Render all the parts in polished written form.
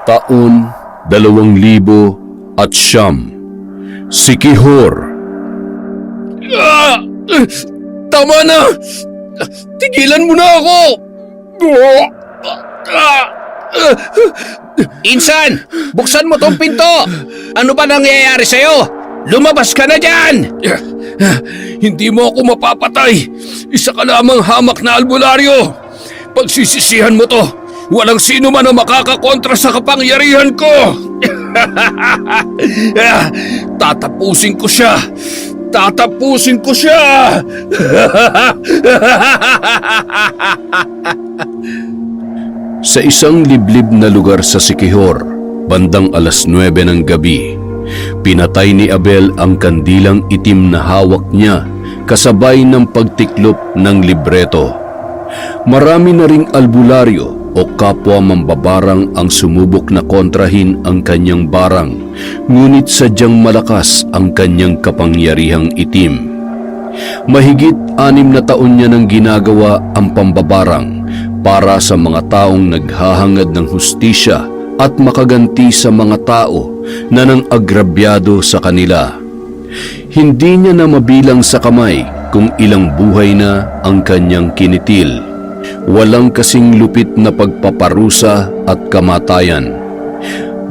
Taon 2009. Siquijor. Tama na! Tigilan mo na ako! Insan! Buksan mo tong pinto! Ano ba nangyayari sa'yo? Lumabas ka na dyan! Hindi mo ako mapapatay! Isa ka lamang hamak na albularyo! Pagsisisihan mo to! Walang sino man ang makakakontra sa kapangyarihan ko! Tatapusin ko siya! Tatapusin ko siya! Sa isang liblib na lugar sa Siquijor, bandang 9:00 ng gabi, pinatay ni Abel ang kandilang itim na hawak niya kasabay ng pagtiklop ng libreto. Marami na ring albularyo o kapwa mambabarang ang sumubok na kontrahin ang kanyang barang, ngunit sadyang malakas ang kanyang kapangyarihang itim. Mahigit 6 na taon niya nang ginagawa ang pambabarang para sa mga taong naghahangad ng hustisya at makaganti sa mga tao na nang agrabyado sa kanila. Hindi niya na mabilang sa kamay kung ilang buhay na ang kanyang kinitil. Walang kasing lupit na pagpaparusa at kamatayan.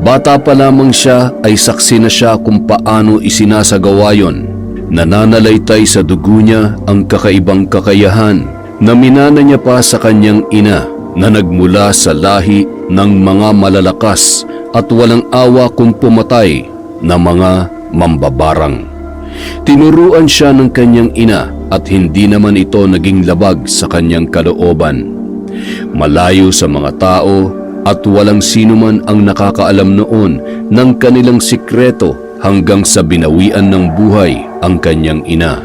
Bata pa lamang siya ay saksi na siya kung paano isinasagawa yon. Nananalaytay sa dugo niya ang kakaibang kakayahan na minana niya pa sa kanyang ina na nagmula sa lahi ng mga malalakas at walang awa kung pumatay na mga mambabarang. Tinuruan siya ng kanyang ina at hindi naman ito naging labag sa kanyang kalooban. Malayo sa mga tao at walang sino man ang nakakaalam noon ng kanilang sikreto hanggang sa binawian ng buhay ang kanyang ina.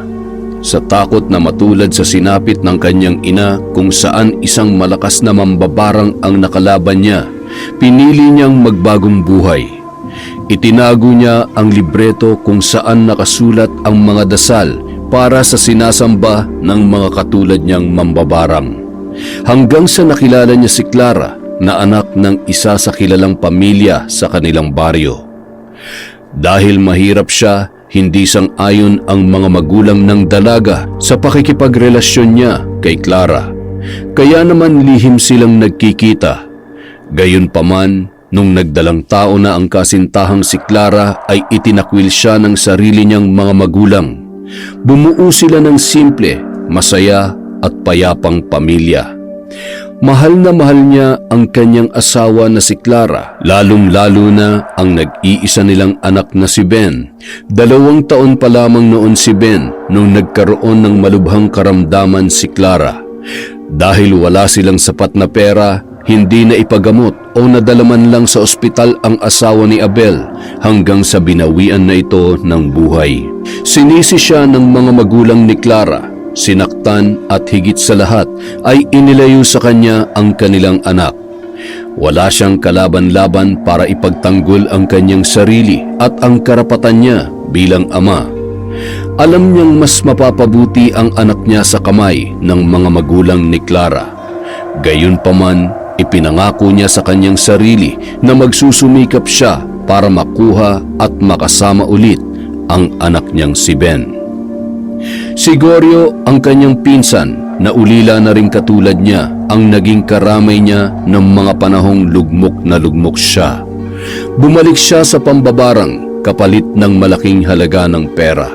Sa takot na matulad sa sinapit ng kanyang ina kung saan isang malakas na mambabarang ang nakalaban niya, pinili niyang magbagong buhay. Itinago niya ang libreto kung saan nakasulat ang mga dasal para sa sinasamba ng mga katulad niyang mambabarang. Hanggang sa nakilala niya si Clara na anak ng isa sa kilalang pamilya sa kanilang baryo. Dahil mahirap siya, hindi sang-ayon ang mga magulang ng dalaga sa pakikipagrelasyon niya kay Clara. Kaya naman lihim silang nagkikita. Gayunpaman, nung nagdalang tao na ang kasintahang si Clara ay itinakwil siya ng sarili niyang mga magulang. Bumuo sila ng simple, masaya at payapang pamilya. Mahal na mahal niya ang kanyang asawa na si Clara, lalong-lalo na ang nag-iisa nilang anak na si Ben. 2 taon pa lamang noon si Ben nung nagkaroon ng malubhang karamdaman si Clara. Dahil wala silang sapat na pera, hindi na ipagamot o nadalaman lang sa ospital ang asawa ni Abel hanggang sa binawian na ito ng buhay. Sinisi siya ng mga magulang ni Clara. Sinaktan at higit sa lahat ay inilayo sa kanya ang kanilang anak. Wala siyang kalaban-laban para ipagtanggol ang kanyang sarili at ang karapatan niya bilang ama. Alam niyang mas mapapabuti ang anak niya sa kamay ng mga magulang ni Clara. Gayunpaman, ipinangako niya sa kanyang sarili na magsusumikap siya para makuha at makasama ulit ang anak niyang si Ben. Si Goryo, ang kanyang pinsan, na ulila na rin katulad niya, ang naging karamay niya ng mga panahong lugmok na lugmok siya. Bumalik siya sa pambabarang kapalit ng malaking halaga ng pera.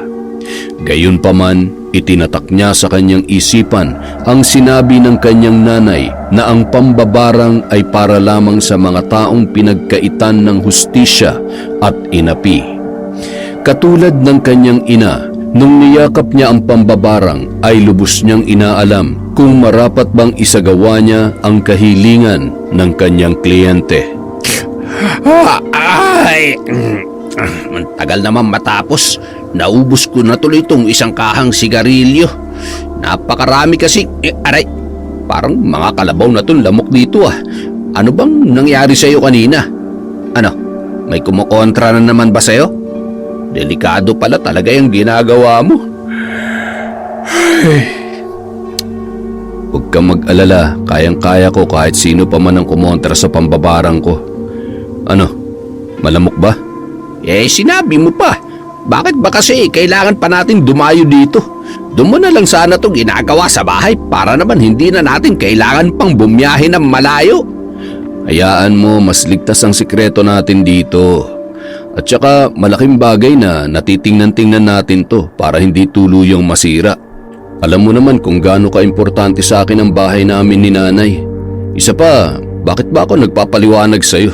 Gayunpaman, itinatak niya sa kanyang isipan ang sinabi ng kanyang nanay na ang pambabarang ay para lamang sa mga taong pinagkaitan ng hustisya at inapi. Katulad ng kanyang ina, nung niyakap niya ang pambabarang ay lubos niyang inaalam kung marapat bang isagawa niya ang kahilingan ng kanyang kliyente. Ay! Tagal naman matapos. Naubos ko na tuloy itong isang kahang sigarilyo. Napakarami kasi. Aray! Parang mga kalabaw na itong lamok dito ah. Ano bang nangyari sa'yo kanina? Ano? May kumukontra na naman ba sa'yo? Delikado pala talaga yung ginagawa mo. Huwag kang mag-alala, kayang-kaya ko kahit sino pa man ang kumontra sa pambabarang ko. Ano? Malamok ba? Sinabi mo pa. Bakit ba kasi kailangan pa natin dumayo dito? Doon mo na lang sana itong ginagawa sa bahay para naman hindi na natin kailangan pang bumiyahe ng malayo. Hayaan mo, mas ligtas ang sikreto natin dito. At saka malaking bagay na natitingnan-tingnan natin to para hindi tuluyang masira. Alam mo naman kung gaano ka-importante sa akin ang bahay namin ni nanay. Isa pa, bakit ba ako nagpapaliwanag sa'yo?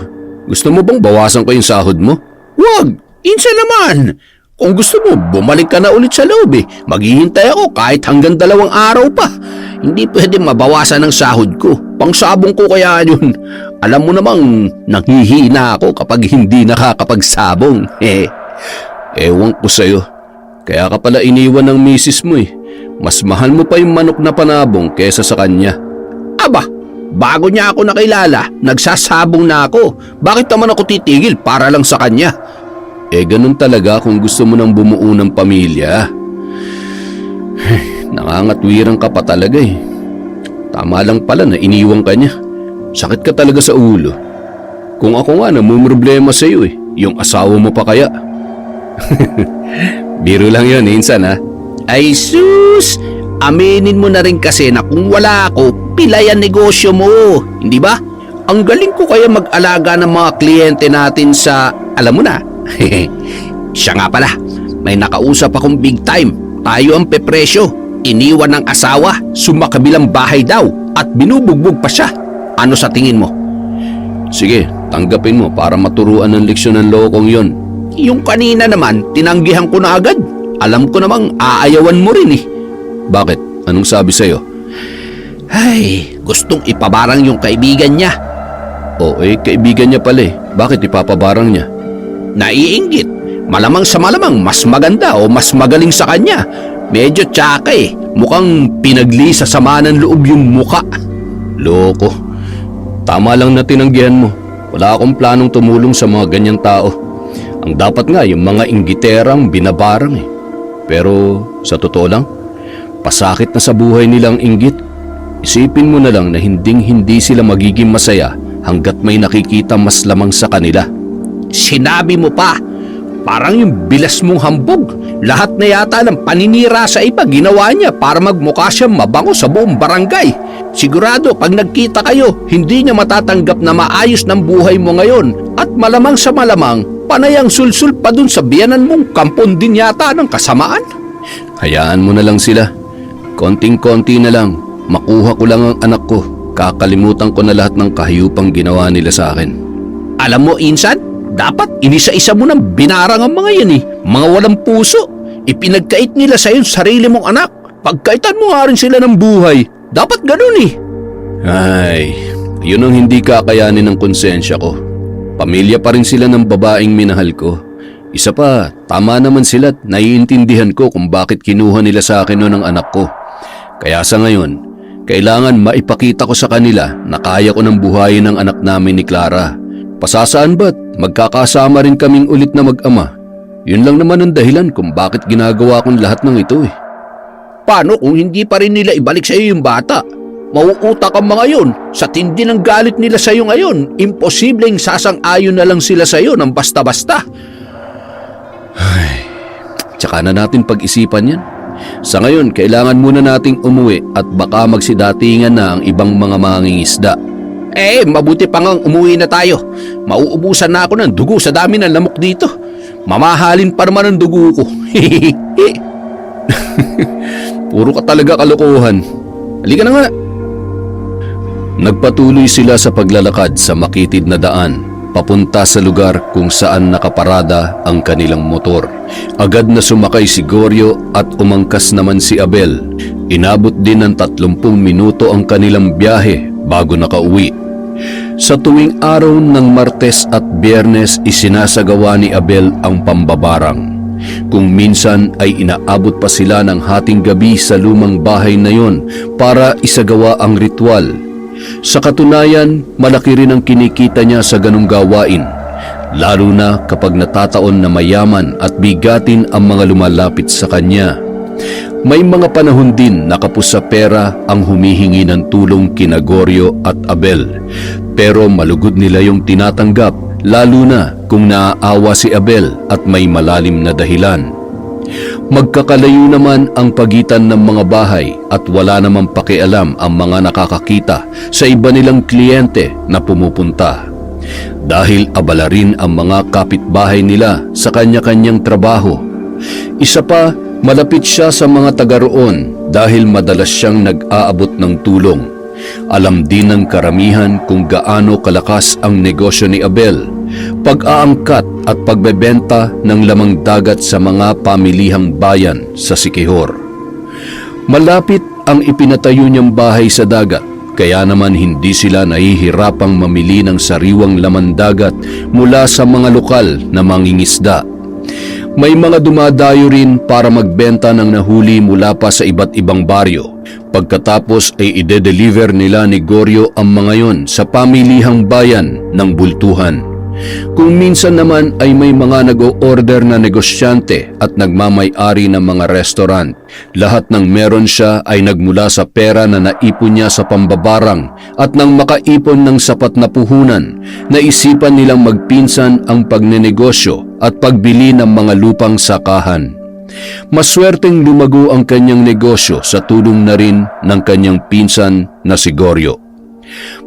Gusto mo bang bawasan ko yung sahod mo? Wag! Insa naman! Kung gusto mo, bumalik ka na ulit sa loob eh. Maghihintay ako kahit hanggang 2 araw pa. Hindi pwede mabawasan ng sahod ko. Pangsabong ko kaya yun. Alam mo namang nanghihina ako kapag hindi nakakapagsabong. Ewan ko sa'yo. Kaya ka pala iniwan ng misis mo eh. Mas mahal mo pa yung manok na panabong kesa sa kanya. Aba, bago niya ako nakilala, nagsasabong na ako. Bakit naman ako titigil para lang sa kanya? Ganun talaga kung gusto mo nang bumuo ng pamilya. Nangangatwiran ka pa talaga eh. Tama lang pala na iniwan ka niya. Sakit ka talaga sa ulo. Kung ako nga namumroblema sa iyo eh, yung asawa mo pa kaya. Biro lang yun, insan ha. Ay sus! Aminin mo na rin kasi na kung wala ako, pilay ang negosyo mo. Hindi ba? Ang galing ko kaya mag-alaga ng mga kliyente natin sa, alam mo na. Siya nga pala, may nakausap akong big time. Tayo ang pepresyo. Iniwan ng asawa, sumakabilang bahay daw at binubugbog pa siya. Ano sa tingin mo? Sige, tanggapin mo para maturuan ng leksyon ng lokong yon. Yung kanina naman, tinanggihan ko na agad. Alam ko namang aayawan mo rin eh. Bakit? Anong sabi sa'yo? Ay, gustong ipabarang yung kaibigan niya. Kaibigan niya pala eh. Bakit ipapabarang niya? Naiinggit. Malamang sa malamang mas maganda o mas magaling sa kanya. Medyo tsaka eh. Mukhang pinagli sa sama ng loob yung muka. Loko. Tama lang na tinanggihan mo. Wala akong planong tumulong sa mga ganyang tao. Ang dapat nga yung mga inggiterang binabarang eh. Pero sa totoo lang, pasakit na sa buhay nilang inggit. Isipin mo na lang na hinding-hindi sila magiging masaya hanggat may nakikita mas lamang sa kanila. Sinabi mo pa, parang yung bilas mong hambog. Lahat na yata ng paninira sa iba ginawa niya para magmukha siyang mabango sa buong barangay. Sigurado pag nagkita kayo, hindi niya matatanggap na maayos ng buhay mo ngayon. At malamang sa malamang, panayang sulsul pa dun sa biyanan mong kampon din yata ng kasamaan. Hayaan mo na lang sila. Konting-konti na lang. Makuha ko lang ang anak ko. Kakalimutan ko na lahat ng kahiyupang ginawa nila sa akin. Alam mo, Insan, dapat inisa-isa mo nang binarang ang mga yan eh. Mga walang puso. Ipinagkait nila sa iyo sarili mong anak. Pagkaitan mo nga rin sila ng buhay. Dapat ganun eh. Ay, yun ang hindi kakayanin ng konsensya ko. Pamilya pa rin sila ng babaeng minahal ko. Isa pa, tama naman sila at naiintindihan ko kung bakit kinuha nila sa akin noon ang anak ko. Kaya sa ngayon, kailangan maipakita ko sa kanila na kaya ko ng buhayin ang anak namin ni Clara. Pasasaan ba't magkakasama rin kaming ulit na mag-ama? Yun lang naman ang dahilan kung bakit ginagawa kong lahat ng ito eh. Paano kung hindi pa rin nila ibalik sa iyo yung bata? Mauutak ang mga yun. Sa tindi ng galit nila sa iyo ngayon, imposibleng sasang-ayon na lang sila sa iyo ng basta-basta. Ay, tsaka na natin pag-isipan yan. Sa ngayon, kailangan muna nating umuwi at baka magsidatingan na ang ibang mga mangingisda. Mabuti pa ngang umuwi na tayo. Mauubusan na ako ng dugo sa dami ng lamok dito. Mamahalin pa naman ang dugo ko. Puro ka talaga kalokohan. Halika na nga. Nagpatuloy sila sa paglalakad sa makitid na daan, papunta sa lugar kung saan nakaparada ang kanilang motor. Agad na sumakay si Goryo at umangkas naman si Abel. Inabot din ng 30 minuto ang kanilang biyahe bago nakauwi. Sa tuwing araw ng Martes at Biyernes isinasagawa ni Abel ang pambabarang. Kung minsan ay inaabot pa sila ng hating gabi sa lumang bahay na yon para isagawa ang ritual. Sa katunayan, malaki rin ang kinikita niya sa ganung gawain, lalo na kapag natataon na mayaman at bigatin ang mga lumalapit sa kanya. May mga panahon din na kapos sa pera ang humihingi ng tulong kina Goryo at Abel, pero malugod nila yung tinatanggap lalo na kung naaawa si Abel at may malalim na dahilan. Magkakalayo naman ang pagitan ng mga bahay at wala namang pakialam ang mga nakakakita sa iba nilang kliyente na pumupunta. Dahil abala rin ang mga kapitbahay nila sa kanya-kanyang trabaho. Isa pa, malapit siya sa mga taga roon dahil madalas siyang nag-aabot ng tulong. Alam din ng karamihan kung gaano kalakas ang negosyo ni Abel, pag-aangkat at pagbebenta ng lamang dagat sa mga pamilihang bayan sa Siquijor. Malapit ang ipinatayo niyang bahay sa dagat, kaya naman hindi sila nahihirapang mamili ng sariwang laman dagat mula sa mga lokal na mangingisda. May mga dumadayo rin para magbenta ng nahuli mula pa sa iba't ibang baryo. Pagkatapos ay ide-deliver nila ni Goryo ang mga yon sa pamilihang bayan ng Bultuhan. Kung minsan naman ay may mga nag-o-order na negosyante at nagmamay-ari ng mga restaurant. Lahat ng meron siya ay nagmula sa pera na naipon niya sa pambabarang, at nang makaipon ng sapat na puhunan, naisipan nilang magpinsan ang pagnenegosyo at pagbili ng mga lupang sakahan. Maswerteng lumago ang kanyang negosyo sa tulong na rin ng kanyang pinsan na si Goryo.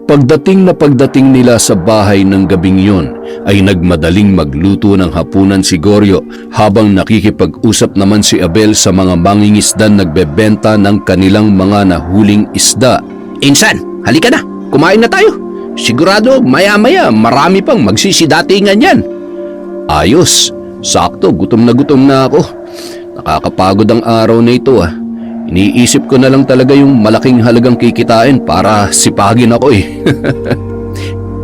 Pagdating nila sa bahay ng gabing yon, ay nagmadaling magluto ng hapunan si Goryo habang nakikipag-usap naman si Abel sa mga mangingisdan nagbebenta ng kanilang mga nahuling isda. Insan, halika na, kumain na tayo. Sigurado maya-maya marami pang magsisidatingan yan. Ayos, sakto, gutom na ako. Nakakapagod ang araw na ito ah. Iniisip ko na lang talaga yung malaking halagang kikitain para sipagin ako eh.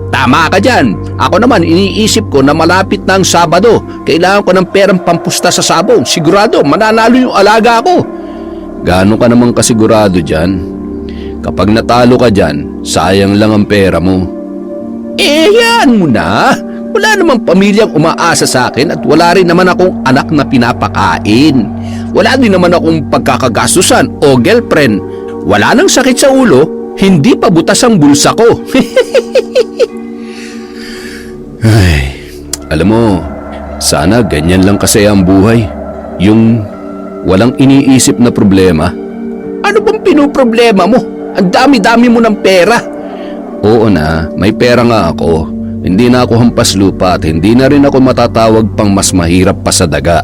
Tama ka dyan. Ako naman iniisip ko na malapit na ang Sabado. Kailangan ko ng perang pampusta sa sabong. Sigurado mananalo yung alaga ko. Gaano ka naman kasigurado dyan? Kapag natalo ka dyan, sayang lang ang pera mo. Yan mo na. Wala namang pamilyang umaasa sa akin at wala rin naman akong anak na pinapakain. Wala din naman akong pagkakagastusan o girlfriend. Wala nang sakit sa ulo, hindi pa butas ang bulsa ko. Ay, alam mo, sana ganyan lang kasi ang buhay. Yung walang iniisip na problema. Ano bang pinoproblema mo? Ang dami-dami mo ng pera. Oo na, may pera nga ako. Hindi na ako hampas lupa at hindi na rin ako matatawag pang mas mahirap pa sa daga.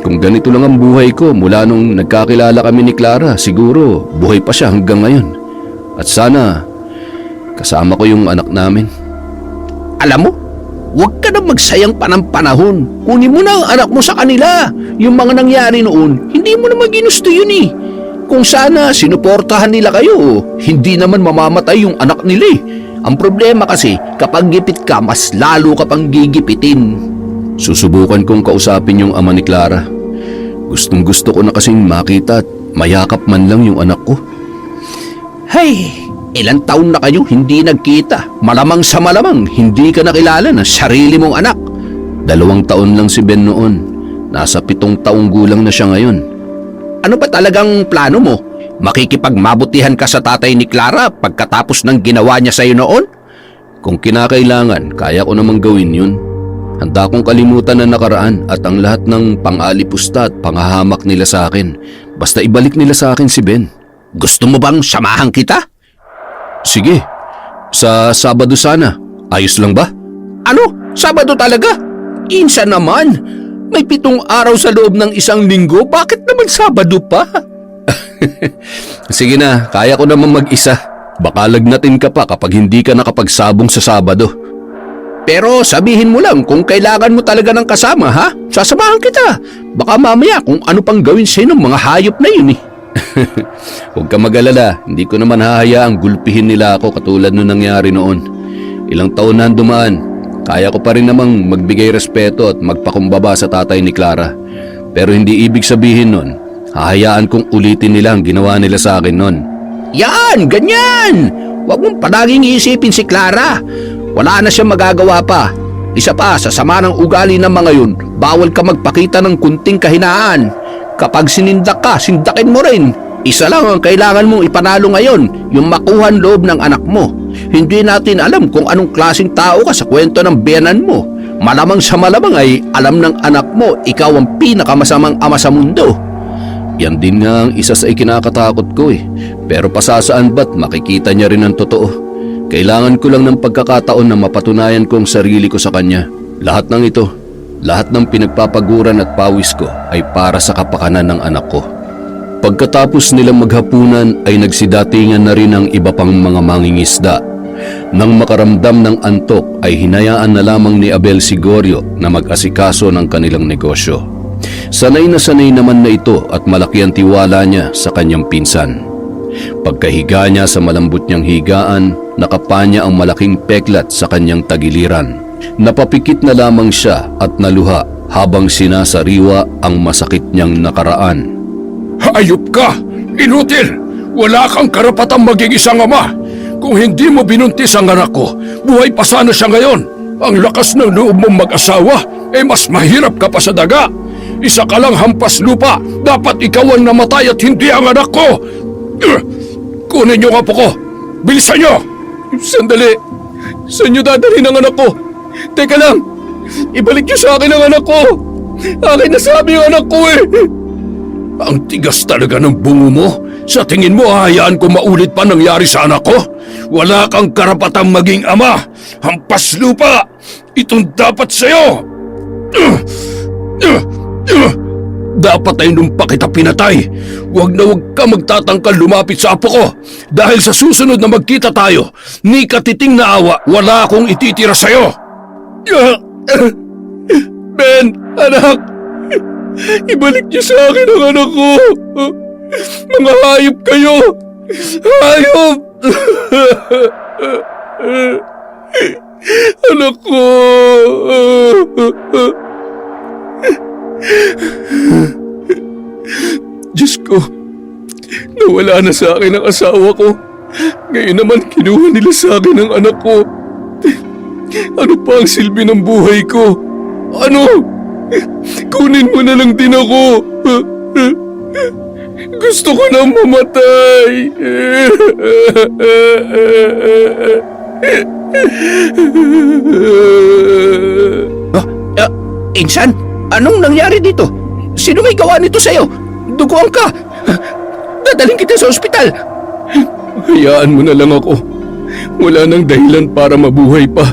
Kung ganito lang ang buhay ko mula nung nagkakilala kami ni Clara, siguro buhay pa siya hanggang ngayon. At sana kasama ko yung anak namin. Alam mo, huwag ka na magsayang pa ng panahon. Kunin mo na ang anak mo sa kanila. Yung mga nangyari noon, hindi mo naman ginusto yun eh. Kung sana sinuportahan nila kayo, hindi naman mamamatay yung anak nila eh. Ang problema kasi, kapag gipit ka, mas lalo ka pang gigipitin. Susubukan kong kausapin yung ama ni Clara. Gustong gusto ko na kasing makita at mayakap man lang yung anak ko. Hay, ilang taon na kayo hindi nagkita. Malamang sa malamang, hindi ka nakilala ng sarili mong anak. 2 taon lang si Ben noon. Nasa 7 taong gulang na siya ngayon. Ano ba talagang plano mo? Makikipagmabutihan ka sa tatay ni Clara pagkatapos ng ginawa niya sa'yo noon? Kung kinakailangan, kaya ko namang gawin yun. Handa kong kalimutan ang nakaraan at ang lahat ng pang-alipusta at panghahamak nila sa akin. Basta ibalik nila sa akin si Ben. Gusto mo bang samahan kita? Sige, sa Sabado sana. Ayos lang ba? Ano? Sabado talaga? Insa naman? May 7 araw sa loob ng 1 linggo. Bakit naman Sabado pa? Sige na, kaya ko naman mag-isa. Baka lagnatin ka pa kapag hindi ka nakapagsabong sa Sabado. Pero sabihin mo lang kung kailangan mo talaga ng kasama, ha? Sasamahan kita. Baka mamaya kung ano pang gawin sa'yo ng mga hayop na yun eh. Huwag ka mag-alala, hindi ko naman hahayaang gulpihin nila ako katulad nung nangyari noon. Ilang taon na dumaan, kaya ko pa rin namang magbigay respeto at magpakumbaba sa tatay ni Clara. Pero hindi ibig sabihin nun, hahayaan kong ulitin nila ang ginawa nila sa akin noon. Yan, ganyan! Huwag mong palaging iisipin si Clara. Wala na siyang magagawa pa. Isa pa, sa sama ng ugali ng mga yun, bawal ka magpakita ng kunting kahinaan. Kapag sinindak ka, sindakin mo rin. Isa lang ang kailangan mong ipanalo ngayon, yung makuhan loob ng anak mo. hindi natin alam kung anong klaseng tao ka sa kwento ng biyanan mo. Malamang sa malamang ay alam ng anak mo ikaw ang pinakamasamang ama sa mundo. Yan din nga ang isa sa ikinakatakot ko eh. Pero pasasaan ba't makikita niya rin ang totoo? Kailangan ko lang ng pagkakataon na mapatunayan ko ang sarili ko sa kanya. Lahat ng ito, lahat ng pinagpapaguran at pawis ko ay para sa kapakanan ng anak ko. Pagkatapos nilang maghapunan ay nagsidatingan na rin ang iba pang mga mangingisda. Nang makaramdam ng antok ay hinayaan na lamang ni Abel Sigorio na mag-asikaso ng kanilang negosyo. Sanay na sanay naman na ito at malaki ang tiwala niya sa kanyang pinsan. Pagkahiga niya sa malambot niyang higaan, nakapanya ang malaking peklat sa kanyang tagiliran. Napapikit na lamang siya at naluha habang sinasariwa ang masakit niyang nakaraan. Hayop ka! Inutil! Wala kang karapatang maging isang ama! Kung hindi mo binuntis ang anak ko, buhay pa sana siya ngayon. Ang lakas ng loob mong mag-asawa, mas mahirap ka pa sa daga. Isa ka lang hampas lupa, dapat ikaw ang namatay at hindi ang anak ko. Kunin niyo ang apo ko! Bilisan niyo! Sandali! Saan niyo dadalhin ang anak ko? Teka lang! Ibalik niyo sa akin ang anak ko! Akin nasabi ang anak ko eh! Ang tigas talaga ng bungo mo. Sa tingin mo, hahayaan ko maulit pa nangyari sa anak ko? Wala kang karapatang maging ama. Hampas lupa. Itong dapat sa'yo. Dapat ay nung pa kita pinatay. Huwag na huwag ka magtatangkal lumapit sa apo ko. Dahil sa susunod na magkita tayo, ni katiting na awa, wala akong ititira sa'yo. Ben, anak. Ibalik niyo sa akin ang anak ko. Mga hayop kayo. Hayop. Anak ko. Diyos ko, nawala na sa akin ang asawa ko. Ngayon naman kinuha nila sa akin ang anak ko. Ano pa ang silbi ng buhay ko? Ano? Kunin mo na lang din ako. Gusto ko nang mamatay. Insan, anong nangyari dito? Sino may gawa nito sa'yo? Duguan ka. Dadaling kita sa ospital. Hayaan mo na lang ako. Wala nang dahilan para mabuhay pa.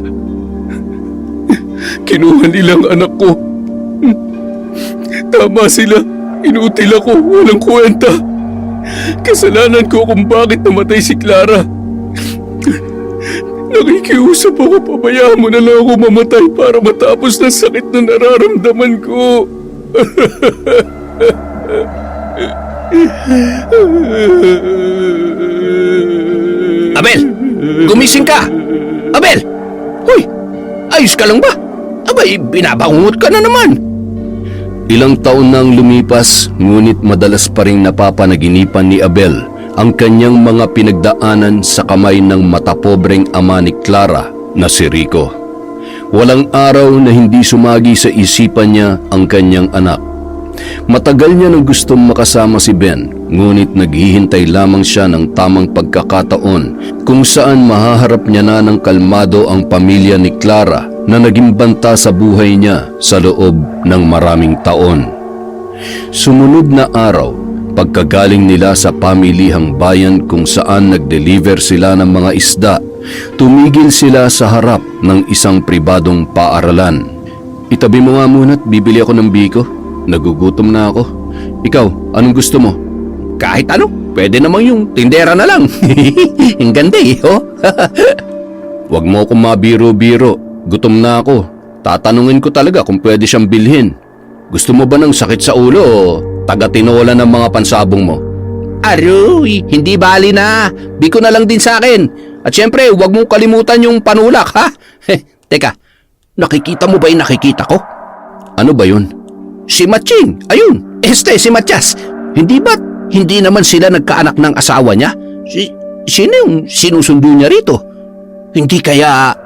Kinuha nilang anak ko. Tama sila. Inutil ako. Walang kwenta. Kasalanan ko kung bakit namatay si Clara. Nakikiusap ako. Pabayaan mo na lang ako mamatay para matapos ng sakit na nararamdaman ko. Abel! Gumising ka! Abel! Hoy! Ayos ka lang ba? Abay, binabangungot ka na naman! Ilang taon nang lumipas, ngunit madalas pa ring napapanaginipan ni Abel ang kanyang mga pinagdaanan sa kamay ng matapobreng ama ni Clara na si Rico. Walang araw na hindi sumagi sa isipan niya ang kanyang anak. Matagal niya nang gustong makasama si Ben, ngunit naghihintay lamang siya ng tamang pagkakataon kung saan mahaharap niya na ng kalmado ang pamilya ni Clara na naging banta sa buhay niya sa loob ng maraming taon. Sumunod na araw, pagkagaling nila sa pamilihang bayan kung saan nag-deliver sila ng mga isda, tumigil sila sa harap ng isang pribadong paaralan. Itabi mo nga muna at bibili ako ng biko. Nagugutom na ako. Ikaw, anong gusto mo? Kahit ano, pwede namang yung tindera na lang. Ang ganda eh, oh. Huwag mo akong mabiro-biro. Gutom na ako. Tatanungin ko talaga kung pwede siyang bilhin. Gusto mo ba ng sakit sa ulo o taga-tinola ng mga pansabong mo? Aroy, hindi bali na. Biko na lang din sa akin. At syempre, huwag mong kalimutan yung panulak, ha? Teka, nakikita mo ba yung nakikita ko? Ano ba yun? Si Matching, ayun, si Matias. Hindi naman sila nagkaanak ng asawa niya? Sino yung sinusundo niya rito? Hindi kaya...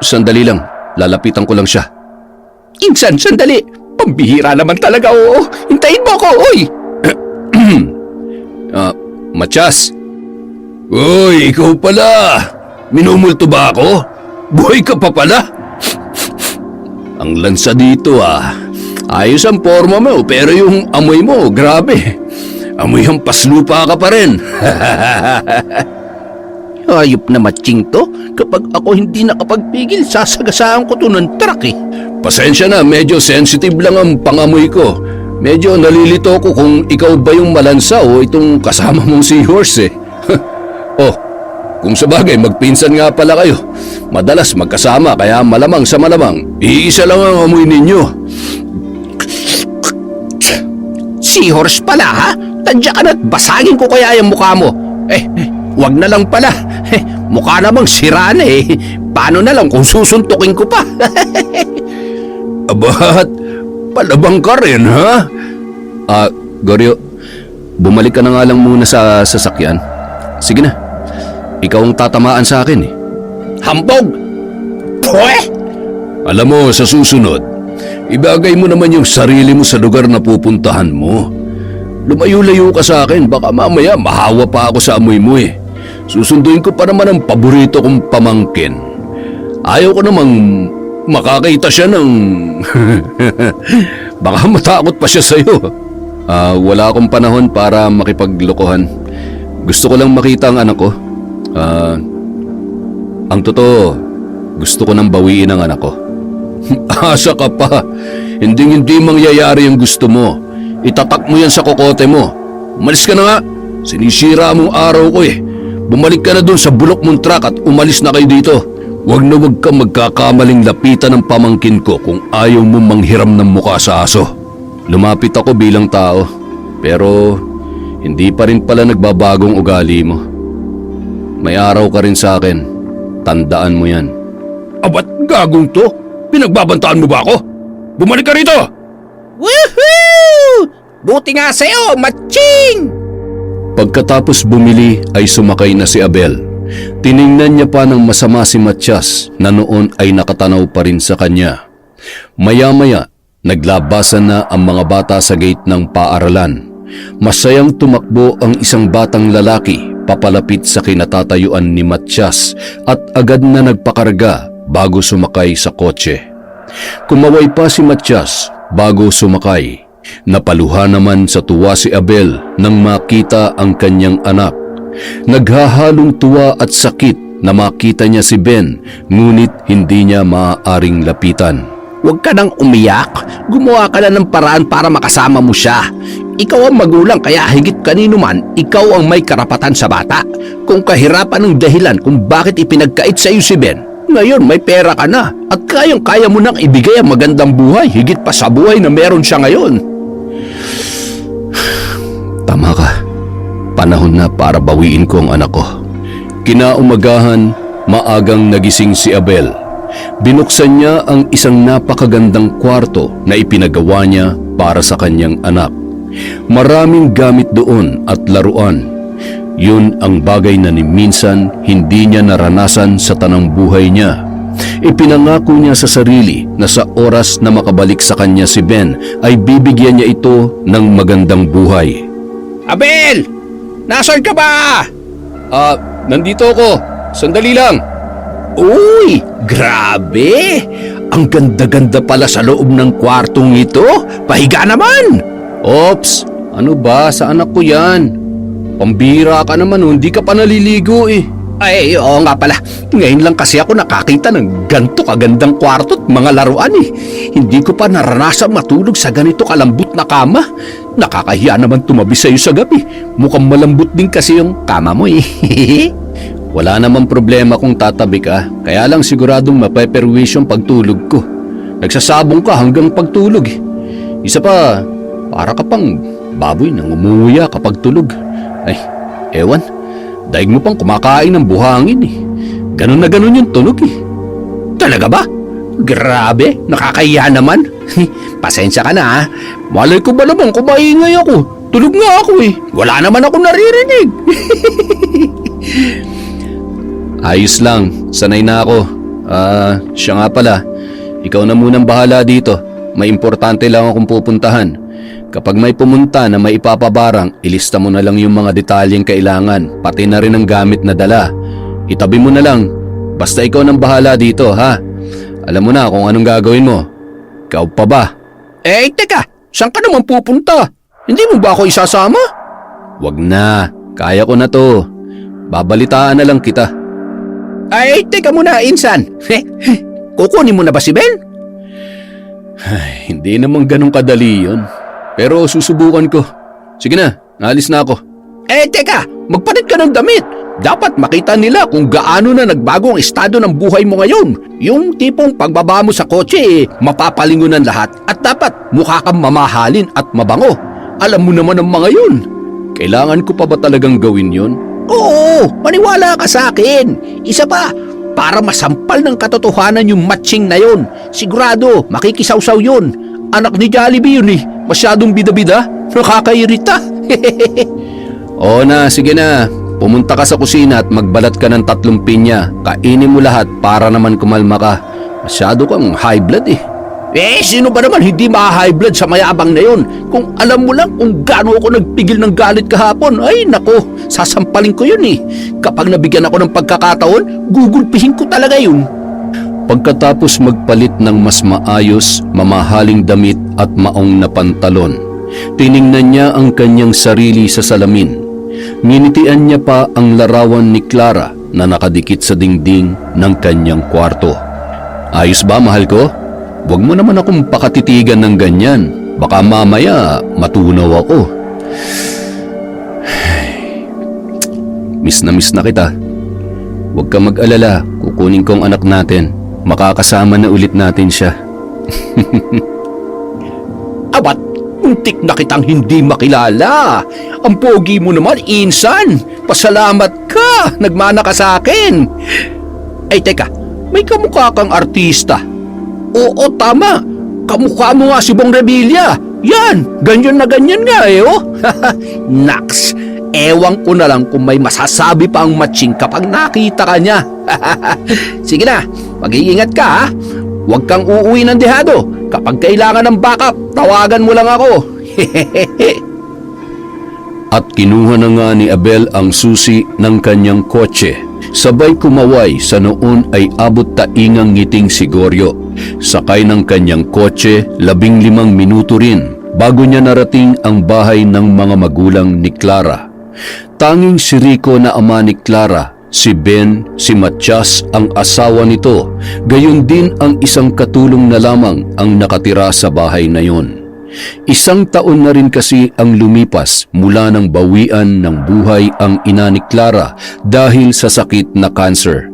Sandali lang. Lalapitan ko lang siya. Insan, sandali. Pambihira naman talaga, oo. Hintayin mo ako, oy. Matias. Uy, ikaw pala. Minumulto ba ako? Buhay ka pa pala? Ang lansa dito Ayos ang forma mo pero yung amoy mo, grabe. Amoy hampas lupa ka pa rin. Hayop na matching to. Kapag ako hindi nakapagpigil, sasagasaan ko to ng truck eh. Pasensya na, medyo sensitive lang ang pangamoy ko. Medyo nalilito ko kung ikaw ba yung malansa o itong kasama mong seahorse eh. Oh, kung sabagay magpinsan nga pala kayo. Madalas magkasama kaya malamang sa malamang. Iisa lang ang amoy ninyo. Seahorse pala ha? Tadya ka na't basagin ko kaya yung mukha mo. Wag na lang pala. Mukha namang sira na eh. Paano na lang kung susuntukin ko pa? Abat, palabang ka rin ha? Goryo, bumalik ka na nga lang muna sa sasakyan. Sige na, ikaw ang tatamaan sa akin eh. Hambog! Pwe! Alam mo, sa susunod, ibagay mo naman yung sarili mo sa lugar na pupuntahan mo. Lumayo-layo ka sa akin, baka mamaya mahawa pa ako sa amoy mo eh. Susunduin ko pa naman ang paborito kong pamangkin. Ayaw ko namang makakita siya ng... baka matakot pa siya sa'yo. Wala akong panahon para makipaglokohan. Gusto ko lang makita ang anak ko. Ang totoo, gusto ko nang bawiin ang anak ko. Asa ka pa. Hindi mangyayari yung gusto mo. Itatak mo yan sa kokote mo. Umalis ka na nga. Sinisira mong araw ko eh. Bumalik ka na dun sa bulok mong truck at umalis na kayo dito. Huwag na huwag kang magkakamaling lapitan ng pamangkin ko kung ayaw mo manghiram ng mukha sa aso. Lumapit ako bilang tao. Pero hindi pa rin pala nagbabagong ugali mo. May araw ka rin sa akin. Tandaan mo yan. Abat gagong to? Pinagbabantaan mo ba ako? Bumalik ka rito! Woohoo! Buti nga sa'yo, matching! Pagkatapos bumili ay sumakay na si Abel. Tiningnan niya pa ng masama si Matias na noon ay nakatanaw pa rin sa kanya. Maya-maya, naglabasan na ang mga bata sa gate ng paaralan. Masayang tumakbo ang isang batang lalaki papalapit sa kinatatayuan ni Matias at agad na nagpakarga bago sumakay sa kotse. Kumaway pa si Matias bago sumakay. Napaluha naman sa tuwa si Abel nang makita ang kanyang anak. Naghahalong tuwa at sakit na makita niya si Ben, ngunit hindi niya maaaring lapitan. Huwag ka nang umiyak. Gumawa ka na ng paraan para makasama mo siya. Ikaw ang magulang kaya higit kanino man, ikaw ang may karapatan sa bata. Kung kahirapan ng dahilan kung bakit ipinagkait sa iyo si Ben, ngayon may pera ka na at kayang-kaya mo nang ibigay ang magandang buhay higit pa sa buhay na meron siya ngayon. Tama ka. Panahon na para bawiin ko ang anak ko. Kinaumagahan, maagang nagising si Abel. Binuksan niya ang isang napakagandang kwarto na ipinagawa niya para sa kanyang anak. Maraming gamit doon at laruan. Yun ang bagay na ni minsan hindi niya naranasan sa tanang buhay niya. Ipinangako niya sa sarili na sa oras na makabalik sa kanya si Ben ay bibigyan niya ito ng magandang buhay. Abel! Nasaan ka ba? Nandito ako. Sandali lang. Uy, grabe! Ang ganda-ganda pala sa loob ng kwartong ito. Pahiga naman! Ops, ano ba? Sa anak ko yan. Pambira ka naman, hindi ka pa naliligo eh. Ay, oo nga pala. Ngayon lang kasi ako nakakita ng ganito kagandang kwarto at mga laruan eh. Hindi ko pa naranasan matulog sa ganito kalambot na kama. Nakakahiya naman tumabi sa'yo sa gabi. Mukhang malambot din kasi yung kama mo eh. Wala namang problema kung tatabi ka. Kaya lang siguradong mapeperwish yung pagtulog ko. Nagsasabong ka hanggang pagtulog eh. Isa pa, para ka pang baboy na ngumuya kapag tulog. Ay, ewan. Daig mo pang kumakain ng buhangin eh. Ganun na ganun yung tunog eh. Talaga ba? Grabe, nakakahiya naman. Pasensya ka na ha. Malay ko ba naman kung maingay ako? Tulog nga ako eh. Wala naman ako naririnig. Ayos lang, sanay na ako. Siya nga pala. Ikaw na munang bahala dito. May importante lang akong pupuntahan. Kapag may pumunta na may ipapabarang, ilista mo na lang yung mga detalyeng kailangan, pati na rin ang gamit na dala. itabi mo na lang. Basta ikaw nang bahala dito, ha? Alam mo na kung anong gagawin mo. Ikaw pa ba? Eh, teka, saan ka naman pupunta? Hindi mo ba ako isasama? Wag na, kaya ko na to. Babalitaan na lang kita. Ay, teka muna, Insan. Kukunin mo na ba si Ben? Ay, hindi naman ganun kadali yun. Pero susubukan ko. Sige na, naalis na ako. Eh, teka, magpalit ka ng damit. Dapat makita nila kung gaano na nagbago ang estado ng buhay mo ngayon. Yung tipong pagbaba mo sa kotse, mapapalingon ng lahat. At dapat mukha kang mamahalin at mabango. Alam mo naman ang mga yun. Kailangan ko pa ba talagang gawin yun? Oo, maniwala ka sa akin. Isa pa, para masampal ng katotohanan yung matching na yun. Sigurado, makikisawsaw yun. Anak ni Jollibee yun eh. Masyadong bida-bida. Nakakairita. Oo na, sige na. Pumunta ka sa kusina at magbalat ka ng 3 pinya. Kainin mo lahat para naman kumalma ka. Masyado kang high blood eh. Eh, sino ba naman hindi ma-high blood sa mayabang na yun? Kung alam mo lang kung gaano ako nagpigil ng galit kahapon, ay nako, sasampalin ko yun eh. Kapag nabigyan ako ng pagkakataon, gugulpihin ko talaga yun. Pagkatapos magpalit ng mas maayos, mamahaling damit at maong na pantalon, tiningnan niya ang kanyang sarili sa salamin. Nginitian niya pa ang larawan ni Clara na nakadikit sa dingding ng kanyang kwarto. Ayos ba, mahal ko? Huwag mo naman akong pakatitigan ng ganyan. Baka mamaya matunaw ako. Miss na kita. Huwag ka mag-alala, kukunin ko ang anak natin. Makakasama na ulit natin siya. Abat, untik na kitang hindi makilala. Ang pogi mo naman, Insan. Pasalamat ka, nagmana ka sa akin. Ay teka, may kamukha kang artista. Oo, tama. Kamukha mo nga si Bong Revilla. Yan, ganyan na ganyan nga eh, oh. Naks, ewan ko na lang kung may masasabi pa ang matching kapag nakita ka niya. Sige na, mag-iingat ka ha. Huwag kang uuwi ng dehado. Kapag kailangan ng backup, tawagan mo lang ako. At kinuha na nga ni Abel ang susi ng kanyang kotse. Sabay kumaway sa noon ay abot taingang ngiting si Goryo. Sakay ng kanyang kotse, 15 minuto rin bago niya narating ang bahay ng mga magulang ni Clara. Tanging si Rico na ama ni Clara, si Ben, si Matias ang asawa nito, gayon din ang isang katulong na lamang ang nakatira sa bahay na yon. 1 taon na rin kasi ang lumipas mula nang bawian ng buhay ang ina ni Clara dahil sa sakit na cancer.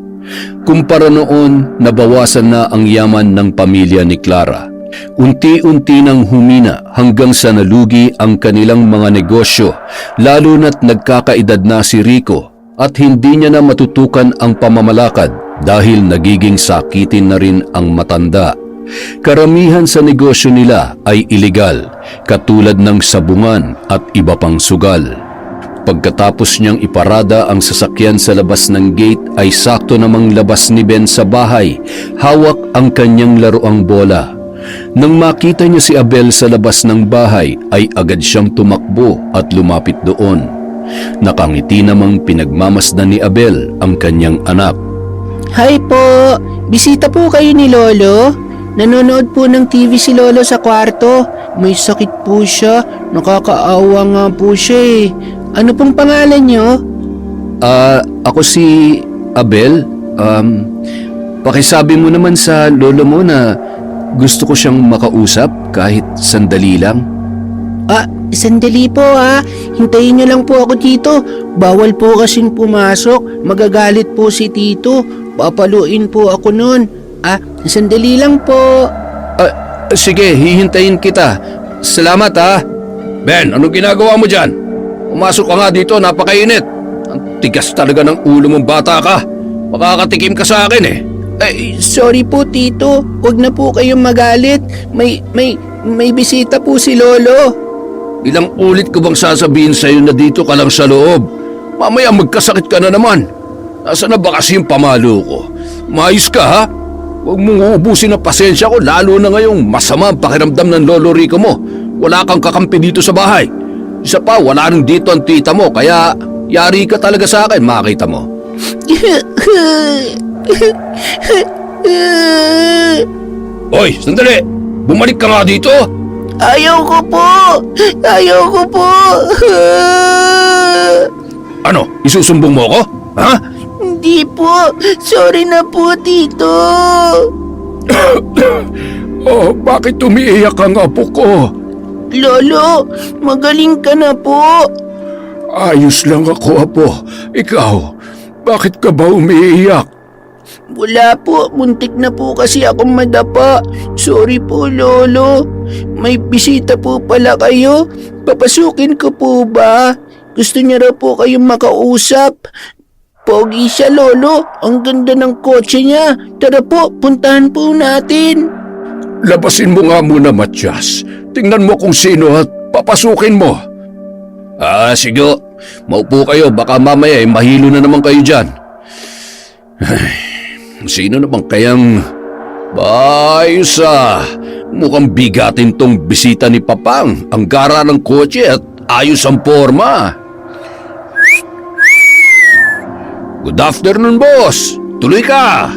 Kumpara noon, nabawasan na ang yaman ng pamilya ni Clara. Unti-unti nang humina hanggang sa nalugi ang kanilang mga negosyo, lalo na't nagkakaedad na si Rico at hindi niya na matutukan ang pamamalakad dahil nagiging sakitin na rin ang matanda. Karamihan sa negosyo nila ay ilegal, katulad ng sabungan at iba pang sugal. Pagkatapos niyang iparada ang sasakyan sa labas ng gate ay sakto namang labas ni Ben sa bahay, hawak ang kanyang laruang bola. Nang makita niya si Abel sa labas ng bahay ay agad siyang tumakbo at lumapit doon. Nakangiti namang pinagmamasdan ni Abel ang kanyang anak. Hi po! Bisita po kayo ni Lolo? Nanonood po ng TV si Lolo sa kwarto. May sakit po siya. Nakakaawa nga po siya eh. Ano pong pangalan niyo? Ako si Abel. Pakisabi mo naman sa lolo mo na gusto ko siyang makausap kahit sandali lang. Sandali po ha. Hintayin niyo lang po ako dito. Bawal po kasing pumasok. Magagalit po si Tito. Papaluin po ako nun. Sandali lang po. Sige, hihintayin kita. Salamat ha. Ben, anong ginagawa mo dyan? Umasok ka nga dito, napakainit. Ang tigas talaga ng ulo mong bata ka. Makakatikim ka sa akin eh. Sorry po Tito. Huwag na po kayong magalit. May bisita po si Lolo. Ilang ulit ko bang sasabihin sa'yo na dito ka lang sa loob? Mamaya magkasakit ka na naman. Nasaan na ba kasi yung pamalo ko? Maayos ka ha? Huwag mong uubusin ang pasensya ko, lalo na ngayong masama ang pakiramdam ng Lolo Rico mo. Wala kang kakampi dito sa bahay. Isa pa, wala rin dito ang tita mo, kaya yari ka talaga sa akin, makita mo. Hoy, sandali! Bumalik ka nga dito! Ayaw ko po! Ayaw ko po! Ano, isusumbong mo ako? Ha? Hindi po! Sorry na po, Tito! Oh, bakit umiiyak ang apo ko? Lolo, magaling ka na po! Ayos lang ako, apo. Ikaw, bakit ka ba umiiyak? Wala po, muntik na po kasi akong madapa. Sorry po, Lolo. May bisita po pala kayo. Papasukin ko po ba? Gusto niya raw po kayong makausap. Pogi siya, Lolo. Ang ganda ng kotse niya. Tara po, puntahan po natin. Labasin mo nga muna, Matias. Tingnan mo kung sino at papasukin mo. Sige. Maupo kayo, baka mamaya mahilo na naman kayo dyan. Sino naman kayang... Bayos mukhang bigatin tong bisita ni Papang. Ang gara ng kotse at ayos ang forma. Good afternoon, boss. Tuloy ka.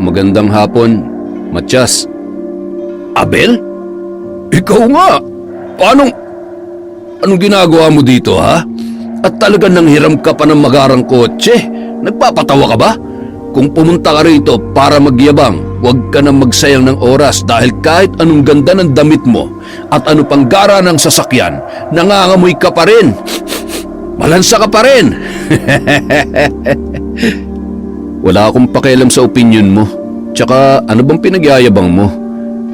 Magandang hapon, Matias. Abel? Ikaw nga. Anong ginagawa mo dito, ha? At talagang nanghiram ka pa ng magarang kotse? Nagpapatawa ka ba? Kung pumunta ka rito para magyabang, huwag ka nang magsayang ng oras dahil kahit anong ganda ng damit mo at ano pang gara ng sasakyan, nangangamoy ka pa rin. Malansa ka pa rin. Wala akong pakialam sa opinion mo. Tsaka ano bang pinagyayabang mo?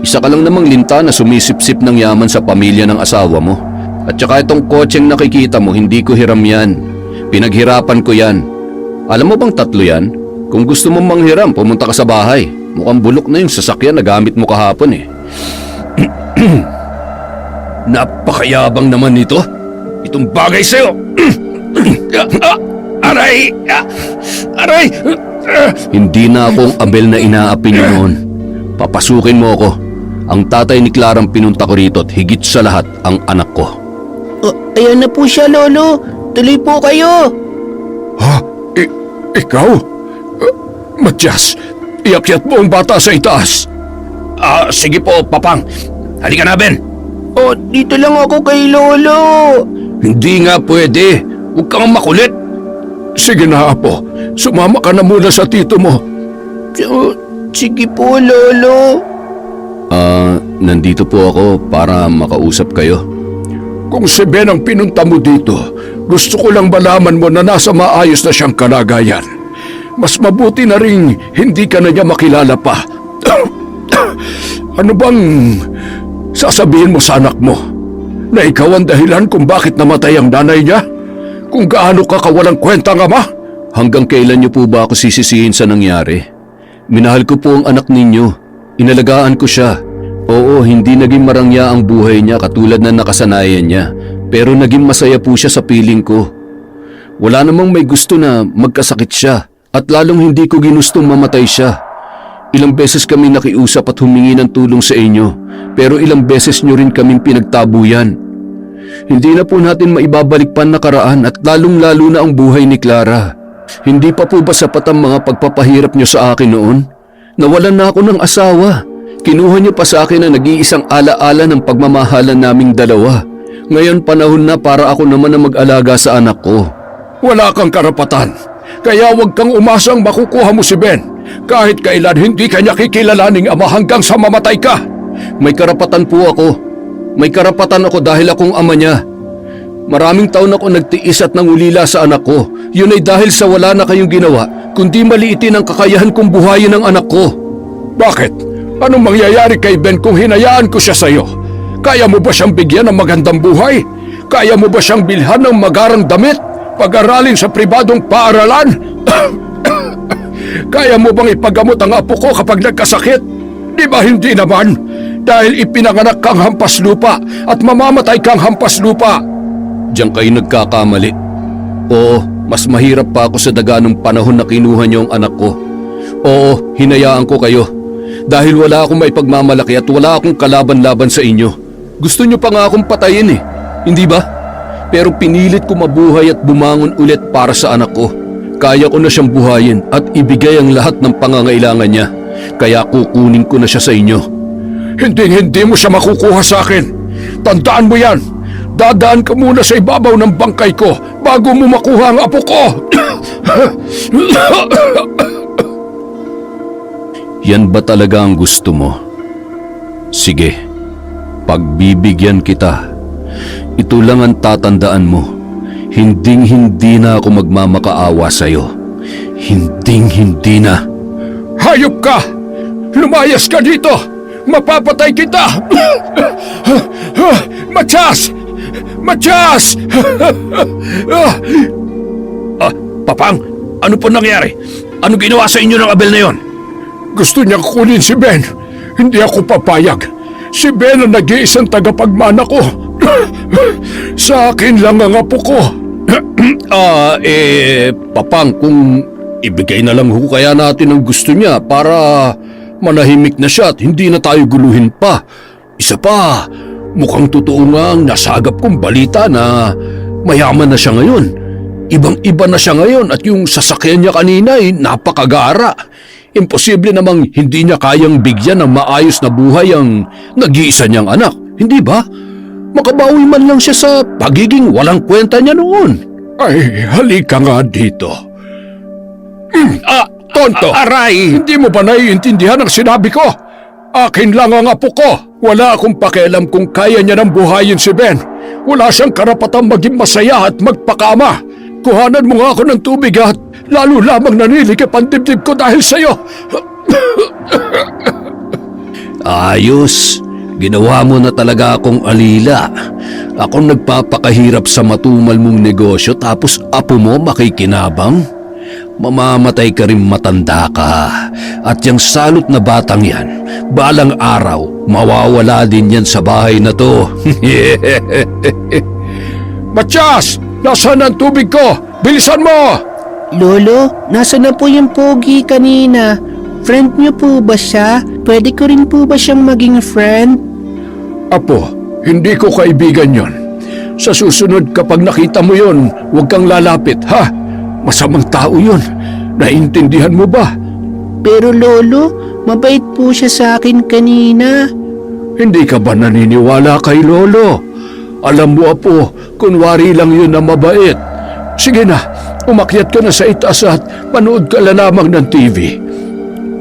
Isa ka lang namang linta na sumisip-sip ng yaman sa pamilya ng asawa mo. At tsaka itong kotseng nakikita mo, hindi ko hiram yan. Pinaghirapan ko yan. Alam mo bang 3 yan? Kung gusto mong manghiram, pumunta ka sa bahay. Mukhang bulok na yung sasakyan na gamit mo kahapon eh. Napakayabang naman nito. Itong bagay sa'yo. Aray! Aray! Hindi na akong Abel na inaapi niyo noon. Papasukin mo ako. Ang tatay ni Clarang pinunta ko rito at higit sa lahat ang anak ko. Ayan na po siya, Lolo. Tuloy po kayo. Ha? Ikaw? Matias, iakyat mo ang bata sa itaas. Sige po, Papang. Halika na, Ben. Dito lang ako kay Lolo. Hindi nga pwede. Huwag kang makulit. Sige na, apo. Sumama ka na muna sa tito mo. Sige po, Lolo. Nandito po ako para makausap kayo. Kung si Ben ang pinunta mo dito, gusto ko lang malaman mo na nasa maayos na siyang kalagayan. Mas mabuti na ring hindi ka na niya makilala pa. Ano bang sasabihin mo sa anak mo? Na ikaw ang dahilan kung bakit namatay ang nanay niya? Kung gaano ka kawalang kwentang ama? Hanggang kailan niyo po ba ako sisisihin sa nangyari? Minahal ko po ang anak ninyo. Inalagaan ko siya. Oo, hindi naging marangya ang buhay niya katulad na nakasanayan niya. Pero naging masaya po siya sa piling ko. Wala namang may gusto na magkasakit siya. At lalong hindi ko ginustong mamatay siya. Ilang beses kami nakiusap at humingi ng tulong sa inyo, pero ilang beses nyo rin kaming pinagtabuyan. Hindi na po natin maibabalik pa ang nakaraan at lalong-lalo na ang buhay ni Clara. Hindi pa po ba sapat ang mga pagpapahirap nyo sa akin noon? Nawalan na ako ng asawa. Kinuha nyo pa sa akin ang nag-iisang alaala ng pagmamahalan naming dalawa. Ngayon panahon na para ako naman ang mag-alaga sa anak ko. Wala kang karapatan. Kaya huwag kang umasang makukuha mo si Ben. Kahit kailan hindi ka niya kikilalaning ama hanggang sa mamatay ka. May karapatan po ako. May karapatan ako dahil akong ama niya. Maraming taon ako nagtiis at nangulila sa anak ko. Yun ay dahil sa wala na kayong ginawa, kundi maliitin ang kakayahan kong buhayin ang anak ko. Bakit? Anong mangyayari kay Ben kung hinayaan ko siya sa'yo? Kaya mo ba siyang bigyan ng magandang buhay? Kaya mo ba siyang bilhan ng magarang damit? Pag-aralin sa pribadong paaralan? Kaya mo bang ipagamot ang apo ko kapag nagkasakit? Di ba hindi naman? Dahil ipinanganak kang hampas lupa at mamamatay kang hampas lupa. Diyan kayo nagkakamali. Oo, mas mahirap pa ako sa daga nung panahon na kinuha niyo ang anak ko. Oo, hinayaan ko kayo. Dahil wala akong may pagmamalaki at wala akong kalaban-laban sa inyo. Gusto niyo pa nga akong patayin eh, hindi ba? Pero pinilit ko mabuhay at bumangon ulit para sa anak ko. Kaya ko na siyang buhayin at ibigay ang lahat ng pangangailangan niya. Kaya kukunin ko na siya sa inyo. Hindi mo siya makukuha sa akin. Tandaan mo yan. Dadaan ka muna sa ibabaw ng bangkay ko bago mo makuha ang apo ko. Yan ba talaga ang gusto mo? Sige, pagbibigyan kita. Ito lang ang tatandaan mo. Hinding-hindi na ako magmamakaawa sa'yo. Hinding-hindi na. Hayop ka! Lumayas ka dito! Mapapatay kita! Matyas! Matyas! Papang, ano po nangyari? Ano ginawa sa inyo ng Abel na yon? Gusto niya kunin si Ben. Hindi ako papayag. Si Ben ang nag-iisang tagapagmana ko. Sa akin lang ang apo ko. Papang, kung ibigay na lang ho kaya natin ang gusto niya para manahimik na siya at hindi na tayo guluhin pa. Isa pa, mukhang totoo nga ang nasagap kong balita na mayaman na siya ngayon. Ibang-iba na siya ngayon at yung sasakyan niya kanina ay napakagara. Imposible namang hindi niya kayang bigyan ng maayos na buhay ang nag-iisa niyang anak. Hindi ba? Makabawi man lang siya sa pagiging walang kwenta niya noon. Ay, halika nga dito. Tonto! Aray! Hindi mo ba naiintindihan ang sinabi ko? Akin lang ang apo ko. Wala akong pakialam kung kaya niya nang buhayin si Ben. Wala siyang karapatang maging masaya at magpakama. Kuhanan mo nga ako ng tubig at lalo lamang nanilikip ang dibdib ko dahil sa'yo. Ayos. Ginawa mo na talaga akong alila. Ako nagpapakahirap sa matumal mong negosyo tapos apo mo makikinabang? Mamamatay ka rin matanda ka. At yung salot na batang yan, balang araw, mawawala din yan sa bahay na to. Matyas! Nasaan ang tubig ko? Bilisan mo! Lolo, nasa na po yung pogi kanina? Friend niyo po ba siya? Pwede ko rin po ba siyang maging friend? Apo, hindi ko kaibigan yon. Sa susunod kapag nakita mo yon, huwag kang lalapit, ha? Masamang tao yon. Naintindihan mo ba? Pero Lolo, mabait po siya sa akin kanina. Hindi ka ba naniniwala kay Lolo? Alam mo, Apo, kunwari lang yun na mabait. Sige na, umakyat ka na sa itaas at manood ka lamang ng TV.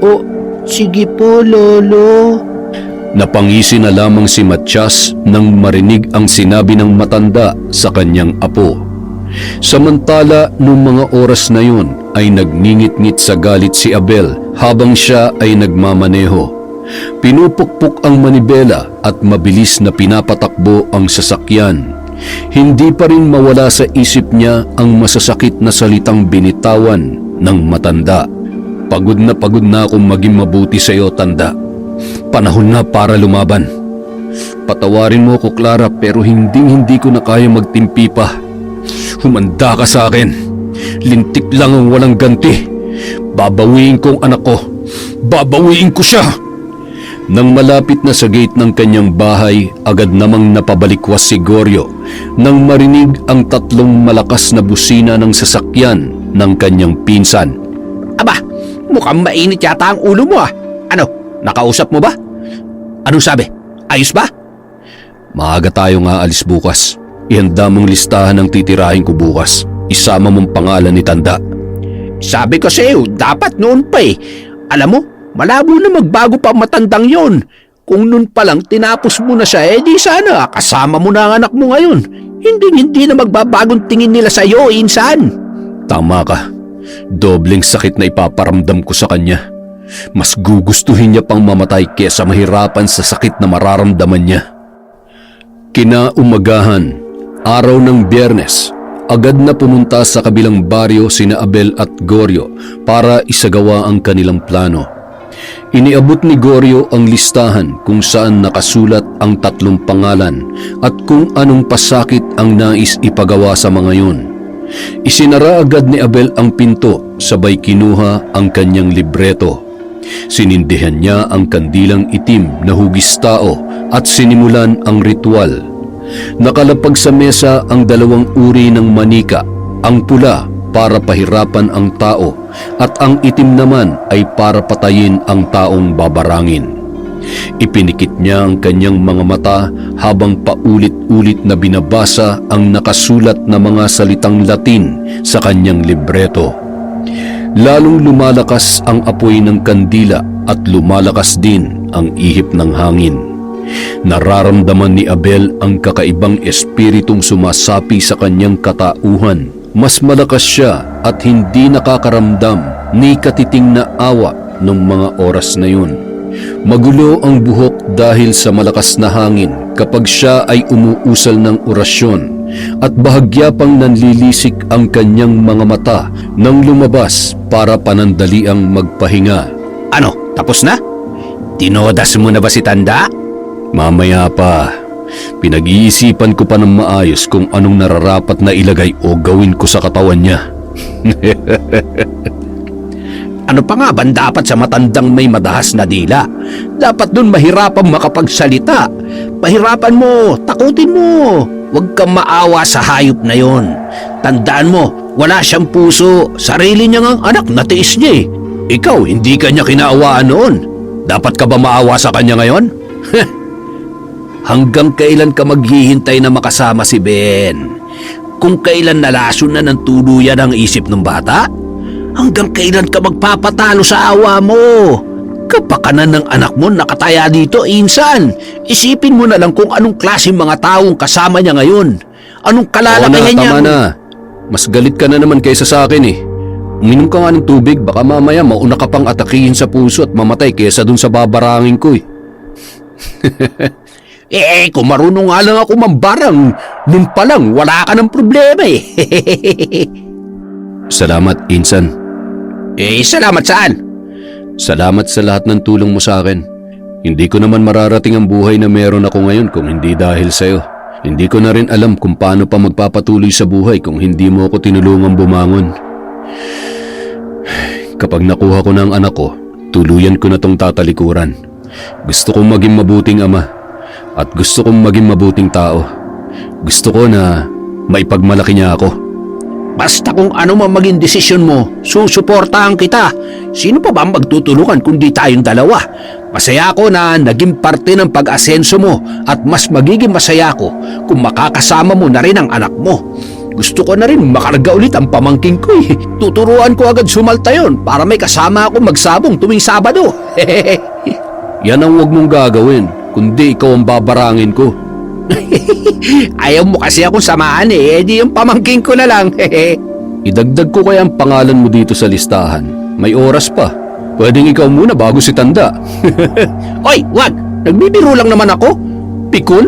O, sige po Lolo. Napangisi na lamang si Matyas nang marinig ang sinabi ng matanda sa kanyang apo. Samantala, noong mga oras na yun ay nagngingit-ngit sa galit si Abel habang siya ay nagmamaneho. Pinupukpok ang manibela at mabilis na pinapatakbo ang sasakyan. Hindi pa rin mawala sa isip niya ang masasakit na salitang binitawan ng matanda. Pagod na akong maging mabuti sa iyo, tanda. Panahon na para lumaban. Patawarin mo ko, Clara, pero hindi ko na kaya magtimpi pa. Humanda ka sa akin. Lintik lang ang walang ganti. Babawiin ko ang anak ko. Babawiin ko siya. Nang malapit na sa gate ng kanyang bahay, agad namang napabalikwas si Goryo nang marinig ang tatlong malakas na busina ng sasakyan ng kanyang pinsan. Aba, mukhang mainit yata ang ulo mo ah. Ano, nakausap mo ba? Anong sabi? Ayos ba? Maaga tayong aalis bukas. Ihanda mong listahan ng titirahin ko bukas. Isama mong pangalan ni Tanda. Sabi ko sa iyo, dapat noon pa eh. Alam mo, malabo na magbago pa ang matandang yon. Kung noon pa lang tinapos mo na siya, di sana kasama mo na ang anak mo ngayon. Hindi na magbabagong tingin nila sa iyo, insan. Tama ka. Dobleng sakit na ipaparamdam ko sa kanya. Mas gugustuhin niya pang mamatay kesa mahirapan sa sakit na mararamdaman niya. Kinaumagahan, araw ng Biyernes, agad na pumunta sa kabilang baryo sina Abel at Goryo para isagawa ang kanilang plano. Iniabot ni Goryo ang listahan kung saan nakasulat ang tatlong pangalan at kung anong pasakit ang nais ipagawa sa mga yun. Isinara agad ni Abel ang pinto, sabay kinuha ang kanyang libreto. Sinindihan niya ang kandilang itim na hugis tao at sinimulan ang ritual. Nakalapag sa mesa ang dalawang uri ng manika, ang pula para pahirapan ang tao at ang itim naman ay para patayin ang taong babarangin. Ipinikit niya ang kanyang mga mata habang paulit-ulit na binabasa ang nakasulat na mga salitang Latin sa kanyang libreto. Lalong lumalakas ang apoy ng kandila at lumalakas din ang ihip ng hangin. Nararamdaman ni Abel ang kakaibang espiritong sumasapi sa kanyang katauhan. Mas malakas siya at hindi nakakaramdam ni katiting na awa ng mga oras na yun. Magulo ang buhok dahil sa malakas na hangin kapag siya ay umuusal ng orasyon at bahagya pang nanlilisik ang kanyang mga mata nang lumabas para panandaliang magpahinga. Ano, tapos na? Tinodas mo na ba si Tanda? Mamaya pa. Pinag-iisipan ko pa ng maayos kung anong nararapat na ilagay o gawin ko sa katawan niya. Ano pa nga ba dapat sa matandang may madahas na dila? Dapat dun mahirapan makapagsalita. Pahirapan mo, takutin mo. Huwag kang maawa sa hayop na yon. Tandaan mo, wala siyang puso. Sarili niya ngang anak, natiis niya eh. Ikaw, hindi ka niya kinaawaan noon. Dapat ka ba maawa sa kanya ngayon? Hanggang kailan ka maghihintay na makasama si Ben? Kung kailan nalason na ng tuluyan ang isip ng bata? Hanggang kailan ka magpapatalo sa awa mo? Kapakanan ng anak mo nakataya dito, insan. Isipin mo na lang kung anong klaseng mga taong kasama niya ngayon. Anong kalalakayan niya? Tama na. Mas galit ka na naman kaysa sa akin eh. Uminom ka nga ng tubig, baka mamaya mauna ka pang atakihin sa puso at mamatay kaysa dun sa babarangin ko eh. Kung marunong nga lang ako mambarang, nun pa lang wala ka ng problema eh. Salamat, insan. Salamat saan? Salamat sa lahat ng tulong mo sa akin. Hindi ko naman mararating ang buhay na meron ako ngayon kung hindi dahil sa'yo. Hindi ko na rin alam kung paano pa magpapatuloy sa buhay kung hindi mo ako tinulungan bumangon. Kapag nakuha ko na ang anak ko, tuluyan ko na tong tatalikuran. Gusto kong maging mabuting ama at gusto kong maging mabuting tao. Gusto ko na maipagmalaki niya ako. Basta kung ano man maging desisyon mo, susuportahan kita. Sino pa ba ang magtutulungan kundi tayong dalawa? Masaya ako na naging parte ng pag-asenso mo at mas magiging masaya ako kung makakasama mo na rin ang anak mo. Gusto ko na rin makarga ulit ang pamangking ko eh. Tuturuan ko agad sumalta yon para may kasama ako magsabong tuwing Sabado. Yan ang huwag mong gagawin, kundi ikaw ang babarangin ko. Ayaw mo kasi akong samahan eh, di yung pamangking ko na lang. Idagdag ko kaya ang pangalan mo dito sa listahan. May oras pa. Pwedeng ikaw muna bago si Tanda. Oy, wag! Nagbibiro lang naman ako. Pikon?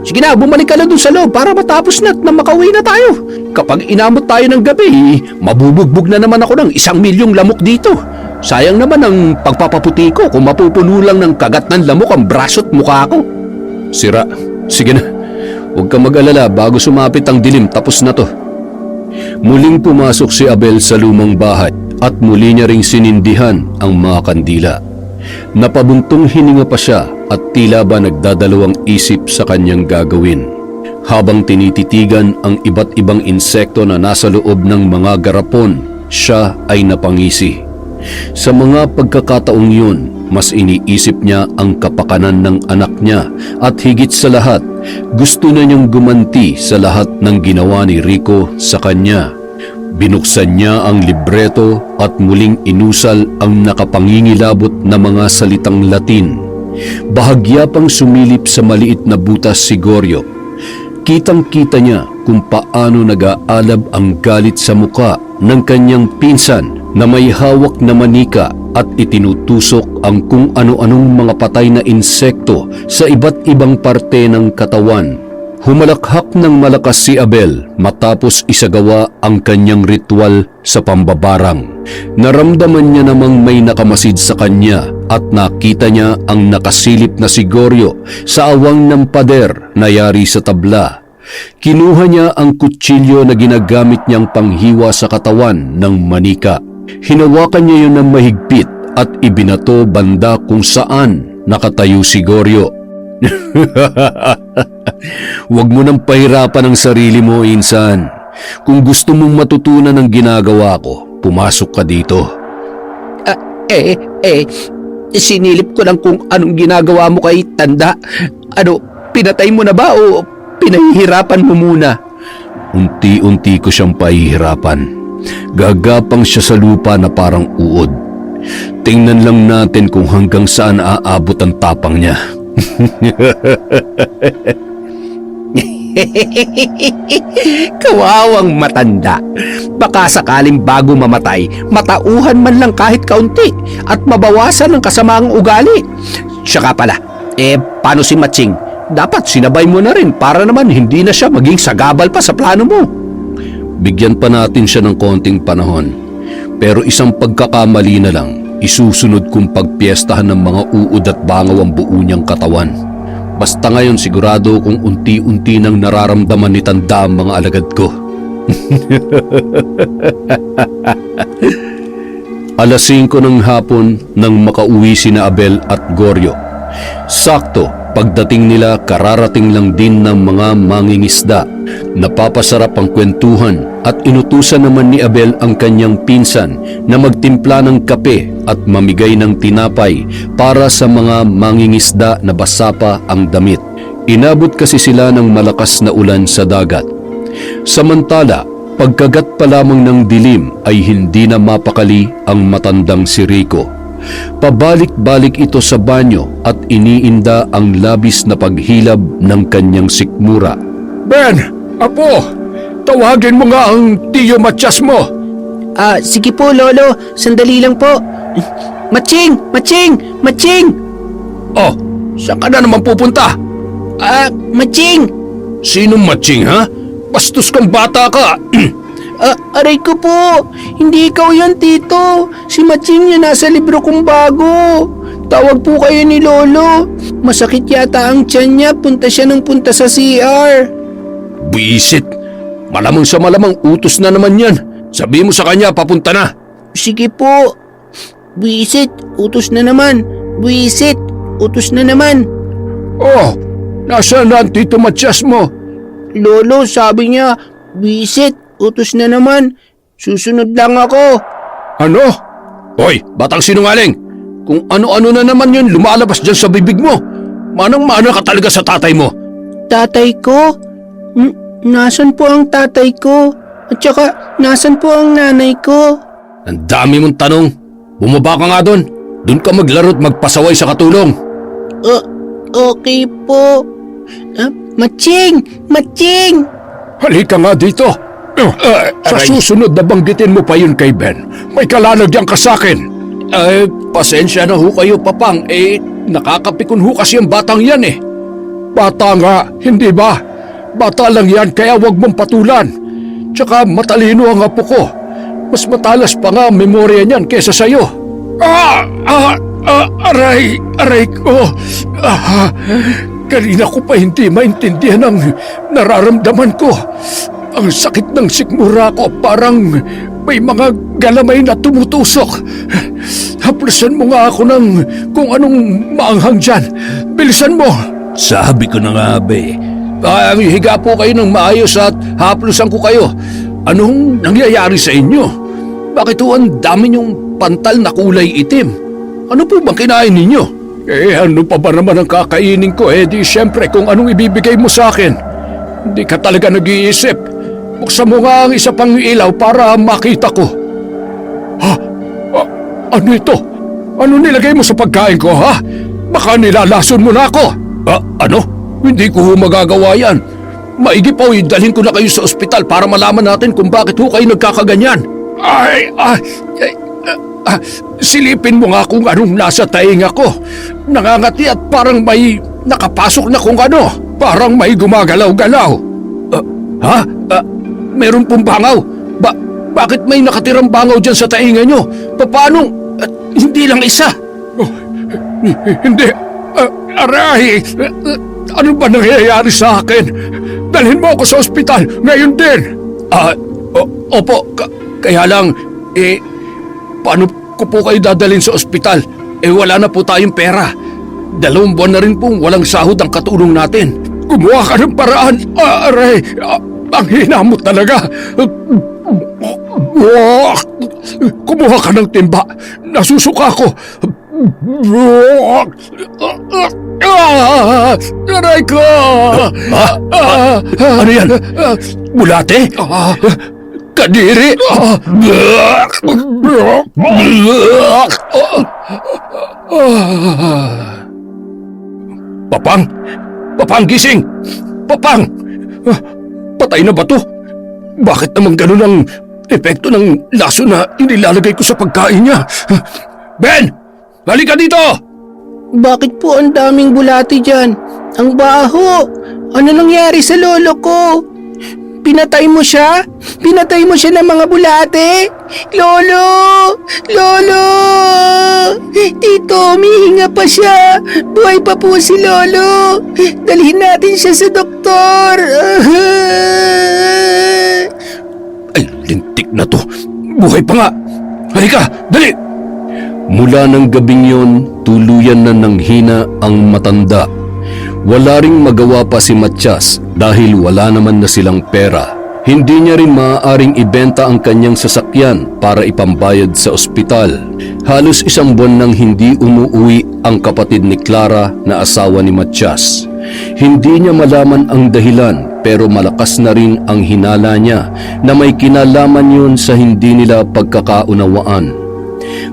Sige na, bumalik ka lang dun sa loob para matapos na at na makauwi na tayo. Kapag inamot tayo ng gabi, mabubugbog na naman ako ng 1,000,000 lamok dito. Sayang naman ang pagpapaputi ko kung mapupuno lang ng kagat ng lamok ang braso at mukha ko. Sira. Sige na. Huwag kang mag-alala bago sumapit ang dilim, tapos na to. Muling pumasok si Abel sa lumang bahay at muli niya ring sinindihan ang mga kandila. Napabuntong hininga pa siya at tila ba nagdadalawang isip sa kanyang gagawin. Habang tinititigan ang iba't ibang insekto na nasa loob ng mga garapon, siya ay napangisi. Sa mga pagkakataong yun, mas iniisip niya ang kapakanan ng anak niya at higit sa lahat, gusto na niyang gumanti sa lahat ng ginawa ni Rico sa kanya. Binuksan niya ang libreto at muling inusal ang nakapangingilabot na mga salitang Latin. Bahagya pang sumilip sa maliit na butas si Goryo. Kitang-kita niya kung paano nag-aalab ang galit sa muka ng kanyang pinsan na may hawak na manika at itinutusok ang kung ano-anong mga patay na insekto sa iba't ibang parte ng katawan. Humalakhak ng malakas si Abel matapos isagawa ang kanyang ritual sa pambabarang. Naramdaman niya namang may nakamasid sa kanya at nakita niya ang nakasilip na si Goryo sa awang ng pader na yari sa tabla. Kinuha niya ang kutsilyo na ginagamit niyang panghiwa sa katawan ng manika. Hinawakan niya yun ng mahigpit at ibinato banda kung saan nakatayo si Goryo. Huwag mo nang pahirapan ang sarili mo, insan. Kung gusto mong matutunan ang ginagawa ko, pumasok ka dito. Sinilip ko lang kung anong ginagawa mo kay Tanda. Pinatay mo na ba o pinahihirapan mo muna? Unti-unti ko siyang pahihirapan. Gagapang siya sa lupa na parang uod. Tingnan lang natin kung hanggang saan aabot ang tapang niya. Kawawang matanda. Baka sakaling bago mamatay, matauhan man lang kahit kaunti at mabawasan ang kasamaang ugali. Tsaka pala, paano si Matching? Dapat sinabay mo na rin para naman hindi na siya maging sagabal pa sa plano mo. Bigyan pa natin siya ng konting panahon. Pero isang pagkakamali na lang, isusunod kong pagpiestahan ng mga uod at bangaw ang buo niyang katawan. Basta ngayon sigurado kung unti-unti nang nararamdaman ni Tanda ang mga alagad ko. Alas 5 ng hapon nang makauwi sina Abel at Goryo. Sakto, pagdating nila kararating lang din ng mga mangingisda. Napapasarap ang kwentuhan at inutusan naman ni Abel ang kanyang pinsan na magtimpla ng kape at mamigay ng tinapay para sa mga mangingisda na basa pa ang damit. Inabot kasi sila ng malakas na ulan sa dagat. Samantala, pagkagat pa lamang ng dilim ay hindi na mapakali ang matandang si Rico. Pabalik-balik ito sa banyo at iniinda ang labis na paghilab ng kanyang sikmura. Ben, apo, tawagin mo nga ang tiyo Matias mo. Sige po, Lolo. Sandali lang po. Matching! Matching! Matching! Oh, saan ka na naman pupunta? Matching! Sinong Matching, ha? Bastos kang bata ka. Aray ko po! Hindi ikaw yan, Tito. Si Matching yung nasa libro kong bago. Tawag po kayo ni Lolo. Masakit yata ang tiyan niya. Punta siya ng punta sa CR. Buisit. Malamang sa malamang utos na naman yan. Sabi mo sa kanya, papunta na. Sige po. Buisit, utos na naman. Buisit, utos na naman. Oh, nasaan na ang tito Matias mo? Lolo, sabi niya, buisit, utos na naman. Susunod lang ako. Ano? Hoy, batang sinungaling! Kung ano-ano na naman yun lumalabas dyan sa bibig mo. Manang-mana ka talaga sa tatay mo. Tatay ko? Nasaan po ang tatay ko? At saka, nasaan po ang nanay ko? Ang dami mong tanong. Bumaba ka nga doon. Doon ka maglaro at magpasaway sa katulong. Okay po. Matching! Matching! Halika nga dito. Sa susunod na banggitin mo pa yun kay Ben. May kalalagyan ka sa akin. Pasensya na ho kayo, Papang. Nakakapikon ho kasi ang batang yan eh. Bata nga, hindi ba? Bata lang yan kaya wag mong patulan. Tsaka matalino ang apo ko. Mas matalas pa nga ang memorya niyan kesa sa'yo. Aray ko. Kanina ko pa hindi maintindihan ang nararamdaman ko. Ang sakit ng sikmura ko, parang may mga galamay na tumutusok. Haplusan mo nga ako ng kung anong maanghang dyan. Bilisan mo. Sabi ko na nga, be. Higa po kayo ng maayos at haplusan ko kayo. Anong nangyayari sa inyo? Bakit ho ang dami niyong pantal na kulay itim? Ano po bang kinain ninyo? Ano pa ba naman ang kakainin ko? Di syempre kung anong ibibigay mo sa akin. Hindi ka talaga nag-iisip. Buksan mo nga ang isa pang ilaw para makita ko. Ha? Ano ito? Ano nilagay mo sa pagkain ko, ha? Baka nilalason mo na ako. Ano? Hindi ko magagawa yan. Maigi pa, dalhin ko na kayo sa ospital para malaman natin kung bakit ho kayo nagkakaganyan. Silipin mo nga kung anong nasa tainga ko. Nangangati at parang may nakapasok na kung ano. Parang may gumagalaw-galaw. Meron pong bangaw. Bakit may nakatirang bangaw dyan sa tainga nyo? Paano? Hindi lang isa. Hindi. Aray! Ano ba nangyayari sa akin? Dalhin mo ako sa ospital ngayon din. Opo. Kaya lang, paano ko po kayo dadalhin sa ospital? Wala na po tayong pera. 2 buwan na rin pong walang sahod ang katulong natin. Gumawa ka ng paraan. Aray! Ang hina mo talaga. Kumuha ka ng timba. Nasusuka ako. Aray ko! Ano yan? Bulate? Kadiri! Papang! Papang, gising! Papang! Patay na ba to? Bakit naman ganun ang epekto ng laso na inilalagay ko sa pagkain niya? Ben! Halika dito! Bakit po ang daming bulati dyan? Ang baho! Ano nangyari sa lolo ko? Pinatay mo siya? Pinatay mo siya ng mga bulate? Lolo! Lolo! Tito, humihinga pa siya. Buhay pa po si Lolo. Dalhin natin siya sa doktor. Ay, lintik na to. Buhay pa nga. Halika, dali! Mula ng gabing yon, tuluyan na nanghina ang matanda. Wala ring magawa pa si Matias dahil wala naman na silang pera. Hindi niya rin maaaring ibenta ang kanyang sasakyan para ipambayad sa ospital. Halos isang buwan nang hindi umuwi ang kapatid ni Clara na asawa ni Matias. Hindi niya malaman ang dahilan pero malakas na rin ang hinala niya na may kinalaman yun sa hindi nila pagkakaunawaan.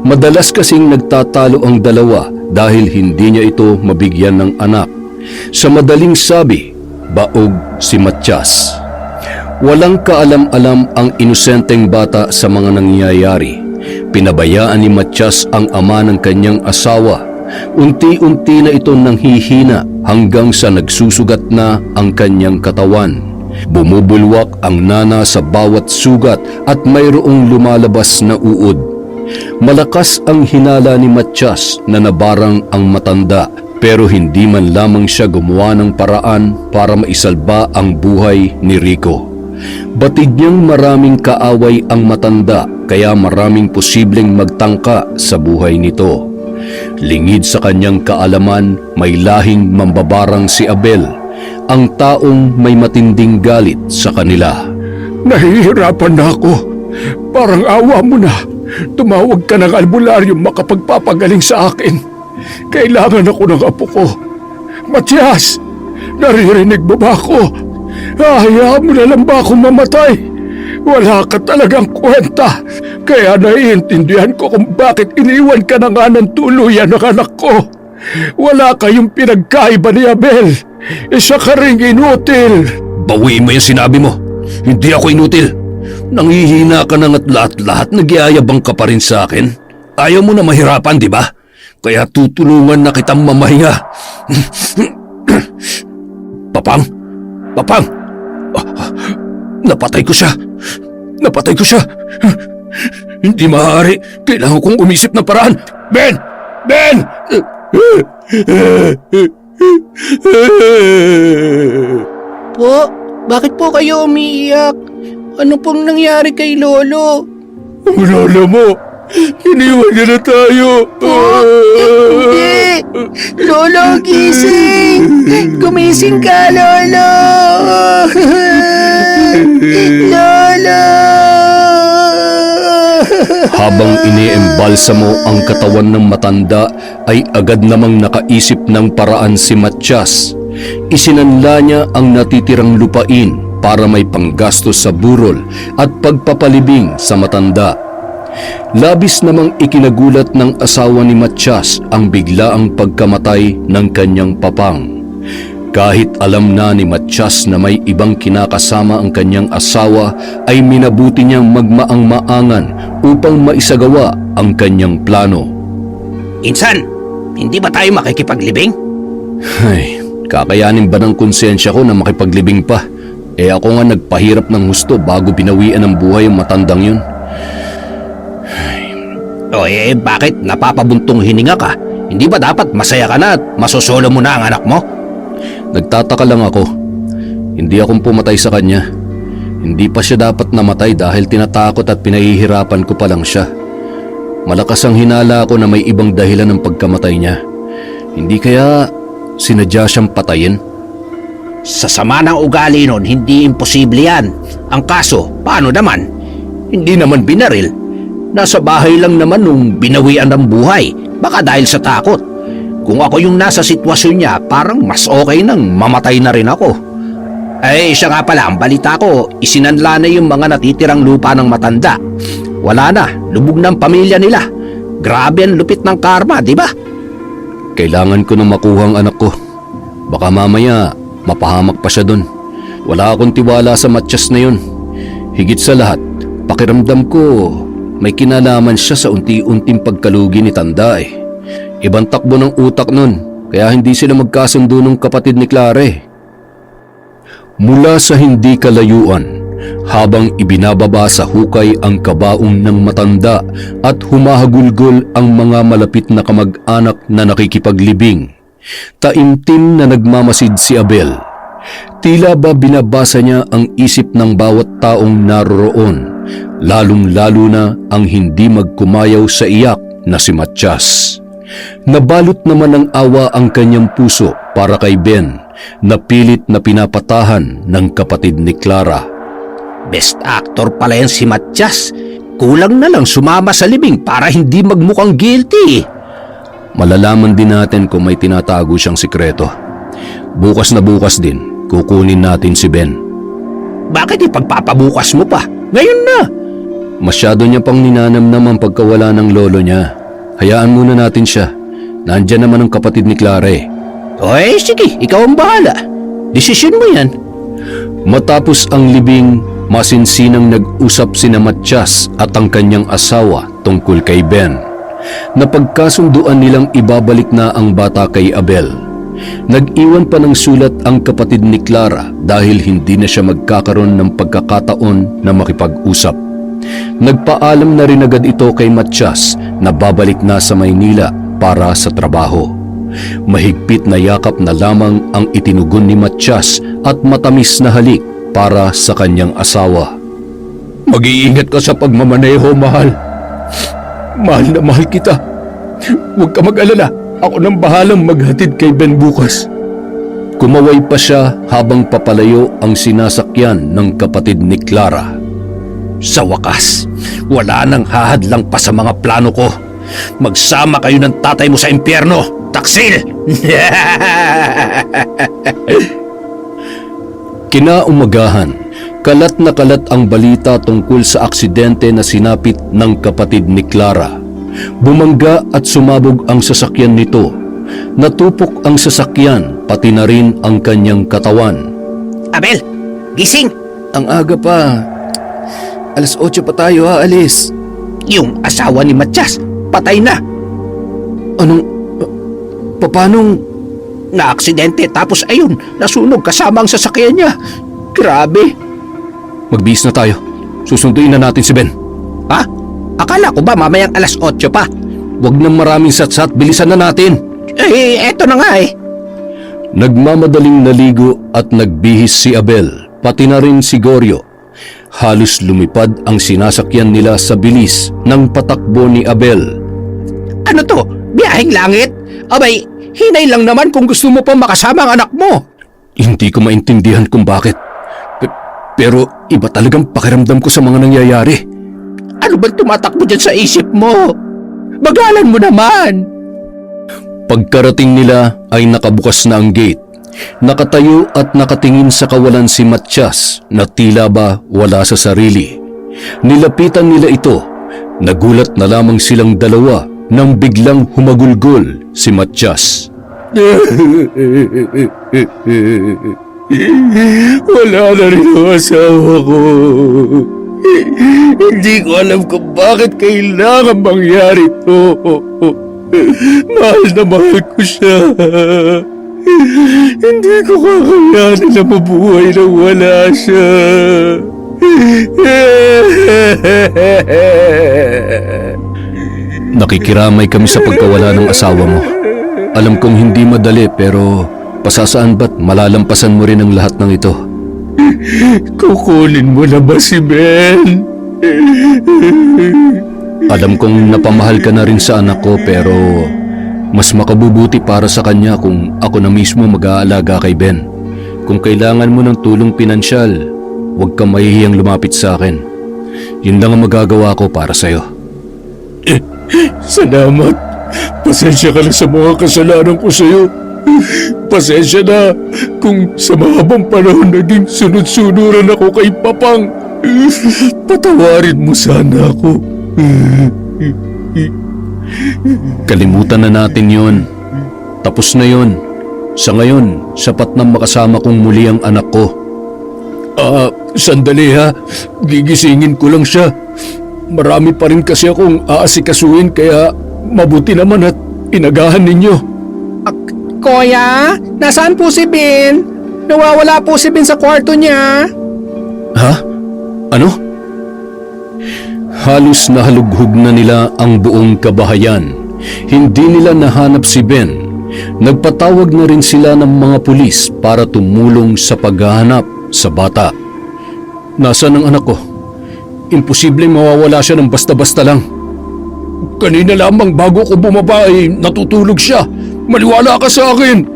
Madalas kasing nagtatalo ang dalawa dahil hindi niya ito mabigyan ng anak. Sa madaling sabi, baog si Matias. Walang kaalam-alam ang inosenteng bata sa mga nangyayari. Pinabayaan ni Matias ang ama ng kanyang asawa. Unti-unti na ito nanghihina hanggang sa nagsusugat na ang kanyang katawan. Bumubulwak ang nana sa bawat sugat at mayroong lumalabas na uod. Malakas ang hinala ni Matias na nabarang ang matanda pero hindi man lamang siya gumawa ng paraan para maisalba ang buhay ni Rico. Batid niyang maraming kaaway ang matanda kaya maraming posibleng magtangka sa buhay nito. Lingid sa kanyang kaalaman, may lahing mambabarang si Abel, ang taong may matinding galit sa kanila. Nahihirapan na ako. Parang awa mo na. Tumawag ka ng albularyong makapagpapagaling sa akin. Kailangan ako ng apo ko. Matias, naririnig mo ba ako? Hayaan mo na lang ba akong mamatay? Wala ka talagang kwenta. Kaya naiintindihan ko kung bakit iniwan ka na nga ng tuluyan ng anak ko. Wala kayong pinagkaiba ni Abel. Isa ka ring inutil. Bawiin mo yung sinabi mo. Hindi ako inutil. Nanghihina ka na at lahat-lahat nagyayabang ka pa rin sa akin. Ayaw mo na mahirapan, di ba? Kaya tutulungan na kitang mamahinga. Papang! Papang! Napatay ko siya! Napatay ko siya! Hindi maaari! Kailangan kong umisip ng paraan! Ben! Ben! Po, bakit po kayo umiiyak? Ano pong nangyari kay Lolo? Ang lolo mo! Iniwan niya na tayo! Hindi! Lolo, gising! Gumising ka, Lolo! Lolo! Habang iniembalsamo ang katawan ng matanda ay agad namang nakaisip ng paraan si Matias. Isinanla niya ang natitirang lupain para may panggastos sa burol at pagpapalibing sa matanda. Labis namang ikinagulat ng asawa ni Matias ang biglaang pagkamatay ng kanyang papang. Kahit alam na ni Matias na may ibang kinakasama ang kanyang asawa, ay minabuti niyang magmaang-maangan upang maisagawa ang kanyang plano. Insan, hindi ba tayo makikipaglibing? Ay, kakayanin ba ng konsensya ko na makipaglibing pa? Ako nga nagpahirap ng husto bago binawian ng buhay ang matandang yun. Bakit napapabuntong hininga ka? Hindi ba dapat masaya ka na at masosolo mo na ang anak mo? Nagtataka lang ako. Hindi akong pumatay sa kanya. Hindi pa siya dapat namatay dahil tinatakot at pinahihirapan ko pa lang siya. Malakas ang hinala ko na may ibang dahilan ng pagkamatay niya. Hindi kaya sinadya siyang patayin? Sa sama ng ugali nun, hindi imposible yan. Ang kaso, paano naman? Hindi naman binaril. Nasa bahay lang naman nung binawian ng buhay. Baka dahil sa takot. Kung ako yung nasa sitwasyon niya, parang mas okay nang mamatay na rin ako. Ay, siya nga pala, ang balita ko, isinanla na yung mga natitirang lupa ng matanda. Wala na, lubog ng pamilya nila. Grabe ang lupit ng karma, di ba? Kailangan ko na makuha ang anak ko. Baka mamaya mapahamak pa siya dun. Wala akong tiwala sa Matiyas na yun. Higit sa lahat, pakiramdam ko may kinalaman siya sa unti-unting pagkalugi ni Tanda eh. Ibang takbo ng utak nun, kaya hindi sila magkasundo ng kapatid ni Clara eh. Mula sa hindi kalayuan, habang ibinababa sa hukay ang kabaong ng matanda at humahagulgol ang mga malapit na kamag-anak na nakikipaglibing, taimtim na nagmamasid si Abel. Tila ba binabasa niya ang isip ng bawat taong naroroon, lalong-lalo na ang hindi magkumayaw sa iyak na si Matiyas. Nabalot naman ng awa ang kanyang puso para kay Ben, na pilit na pinapatahan ng kapatid ni Clara. Best actor pala yan si Matiyas. Kulang na lang sumama sa libing para hindi magmukhang guilty. Malalaman din natin kung may tinatago siyang sikreto. Bukas na bukas din, kukunin natin si Ben. Bakit ipagpapabukas mo pa? Ngayon na! Masyado niya pang ninanamnam ang pagkawala ng lolo niya. Hayaan muna natin siya. Nandyan naman ang kapatid ni Clara eh. Oy, sige, ikaw ang bahala. Desisyon mo yan. Matapos ang libing, masinsinang nag-usap sina Matiyas at ang kanyang asawa tungkol kay Ben. Napagkasunduan nilang ibabalik na ang bata kay Abel. Nag-iwan pa ng sulat ang kapatid ni Clara dahil hindi na siya magkakaroon ng pagkakataon na makipag-usap. Nagpaalam na rin agad ito kay Matiyas na babalik na sa Maynila para sa trabaho. Mahigpit na yakap na lamang ang itinugon ni Matiyas at matamis na halik para sa kanyang asawa. Mag-iingat ka sa pagmamaneho, mahal. Mahal na mahal kita. Huwag ka mag-alala. Ako nang bahalang maghatid kay Ben bukas. Kumaway pa siya habang papalayo ang sinasakyan ng kapatid ni Clara. Sa wakas, wala nang hahadlang pa sa mga plano ko. Magsama kayo ng tatay mo sa impyerno, taksil! Kinaumagahan, kalat na kalat ang balita tungkol sa aksidente na sinapit ng kapatid ni Clara. Bumangga at sumabog ang sasakyan nito. Natupok ang sasakyan, pati na rin ang kanyang katawan. Abel, gising! Ang aga pa. Alas 8 pa tayo aalis. Yung asawa ni Matiyas, patay na. Anong... papanong... Na-aksidente tapos ayun, nasunog kasama ang sasakyan niya. Grabe. Magbihis na tayo. Susunduin na natin si Ben. Ha? Akala ko ba mamayang alas 8 pa? Huwag nang maraming satsat, bilisan na natin. Eh, eto na nga eh. Nagmamadaling naligo at nagbihis si Abel, pati na rin si Goryo. Halos lumipad ang sinasakyan nila sa bilis ng patakbo ni Abel. Ano to? Biyaheng langit? Abay, hinay lang naman kung gusto mo pa makasama ang anak mo. Hindi ko maintindihan kung bakit. Pero iba talagang pakiramdam ko sa mga nangyayari. Ano bang tumatakbo dyan sa isip mo? Bagalan mo naman. Pagkarating nila ay nakabukas na ang gate. Nakatayo at nakatingin sa kawalan si Matiyas na tila ba wala sa sarili. Nilapitan nila ito. Nagulat na lamang silang dalawa nang biglang humagulgol si Matiyas. Wala na rin ang asawa ko. Hindi ko alam kung bakit kailangan mangyari to. Mahal na mahal ko siya. Hindi ko kakayanin na mabuhay nang wala siya. Nakikiramay kami sa pagkawala ng asawa mo. Alam kong hindi madali pero pasasaan ba't malalampasan mo rin ang lahat ng ito? Kukunin mo na ba si Ben? Alam kong napamahal ka na rin sa anak ko pero mas makabubuti para sa kanya kung ako na mismo mag-aalaga kay Ben. Kung kailangan mo ng tulong pinansyal, huwag kang mahihiyang lumapit sa akin. Yun lang ang magagawa ko para sa'yo. Salamat. Pasensya ka na sa mga kasalanan ko sa'yo. Pasensya na kung sa mahabang panahon naging sunod-sunuran ako kay Papang. Patawarin mo sana ako. Kalimutan na natin yon. Tapos na yon. Sa ngayon, sapat na makasama kong muli ang anak ko. Sandali ha. Gigisingin ko lang siya. Marami pa rin kasi akong aasikasuhin kaya mabuti naman at inagahan ninyo. Kuya, nasaan po si Ben? Nawawala po si Ben sa kwarto niya. Ha? Ano? Halos nahalughog na nila ang buong kabahayan. Hindi nila nahanap si Ben. Nagpatawag na rin sila ng mga pulis para tumulong sa paghahanap sa bata. Nasaan ang anak ko? Imposibleng mawawala siya ng basta-basta lang. Kanina lamang bago ko bumaba ay natutulog siya. Maniwala ka sa akin.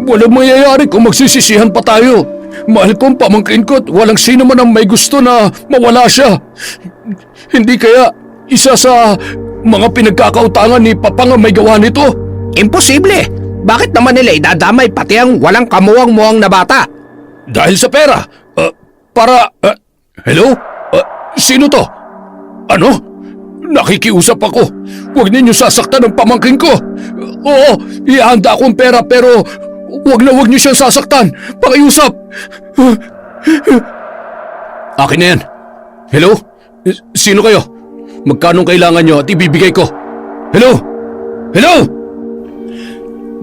Walang mangyayari kung magsisisihan pa tayo. Mahal kong pamangkin ko at walang sino man ang may gusto na mawala siya. Hindi kaya isa sa mga pinagkakautangan ni Papang ang may gawa nito? Imposible! Bakit naman nila idadamay pati ang walang kamuwang-muwang na bata? Dahil sa pera. Hello? Sino to? Ano? Nakikiusap ako. Huwag ninyo sasaktan ang pamangkin ko. Oo, ihanda akong pera pero huwag niyo siyang sasaktan. Pakiusap. Akin na yan. Hello? Sino kayo? Magkano kailangan nyo at ibibigay ko? Hello? Hello?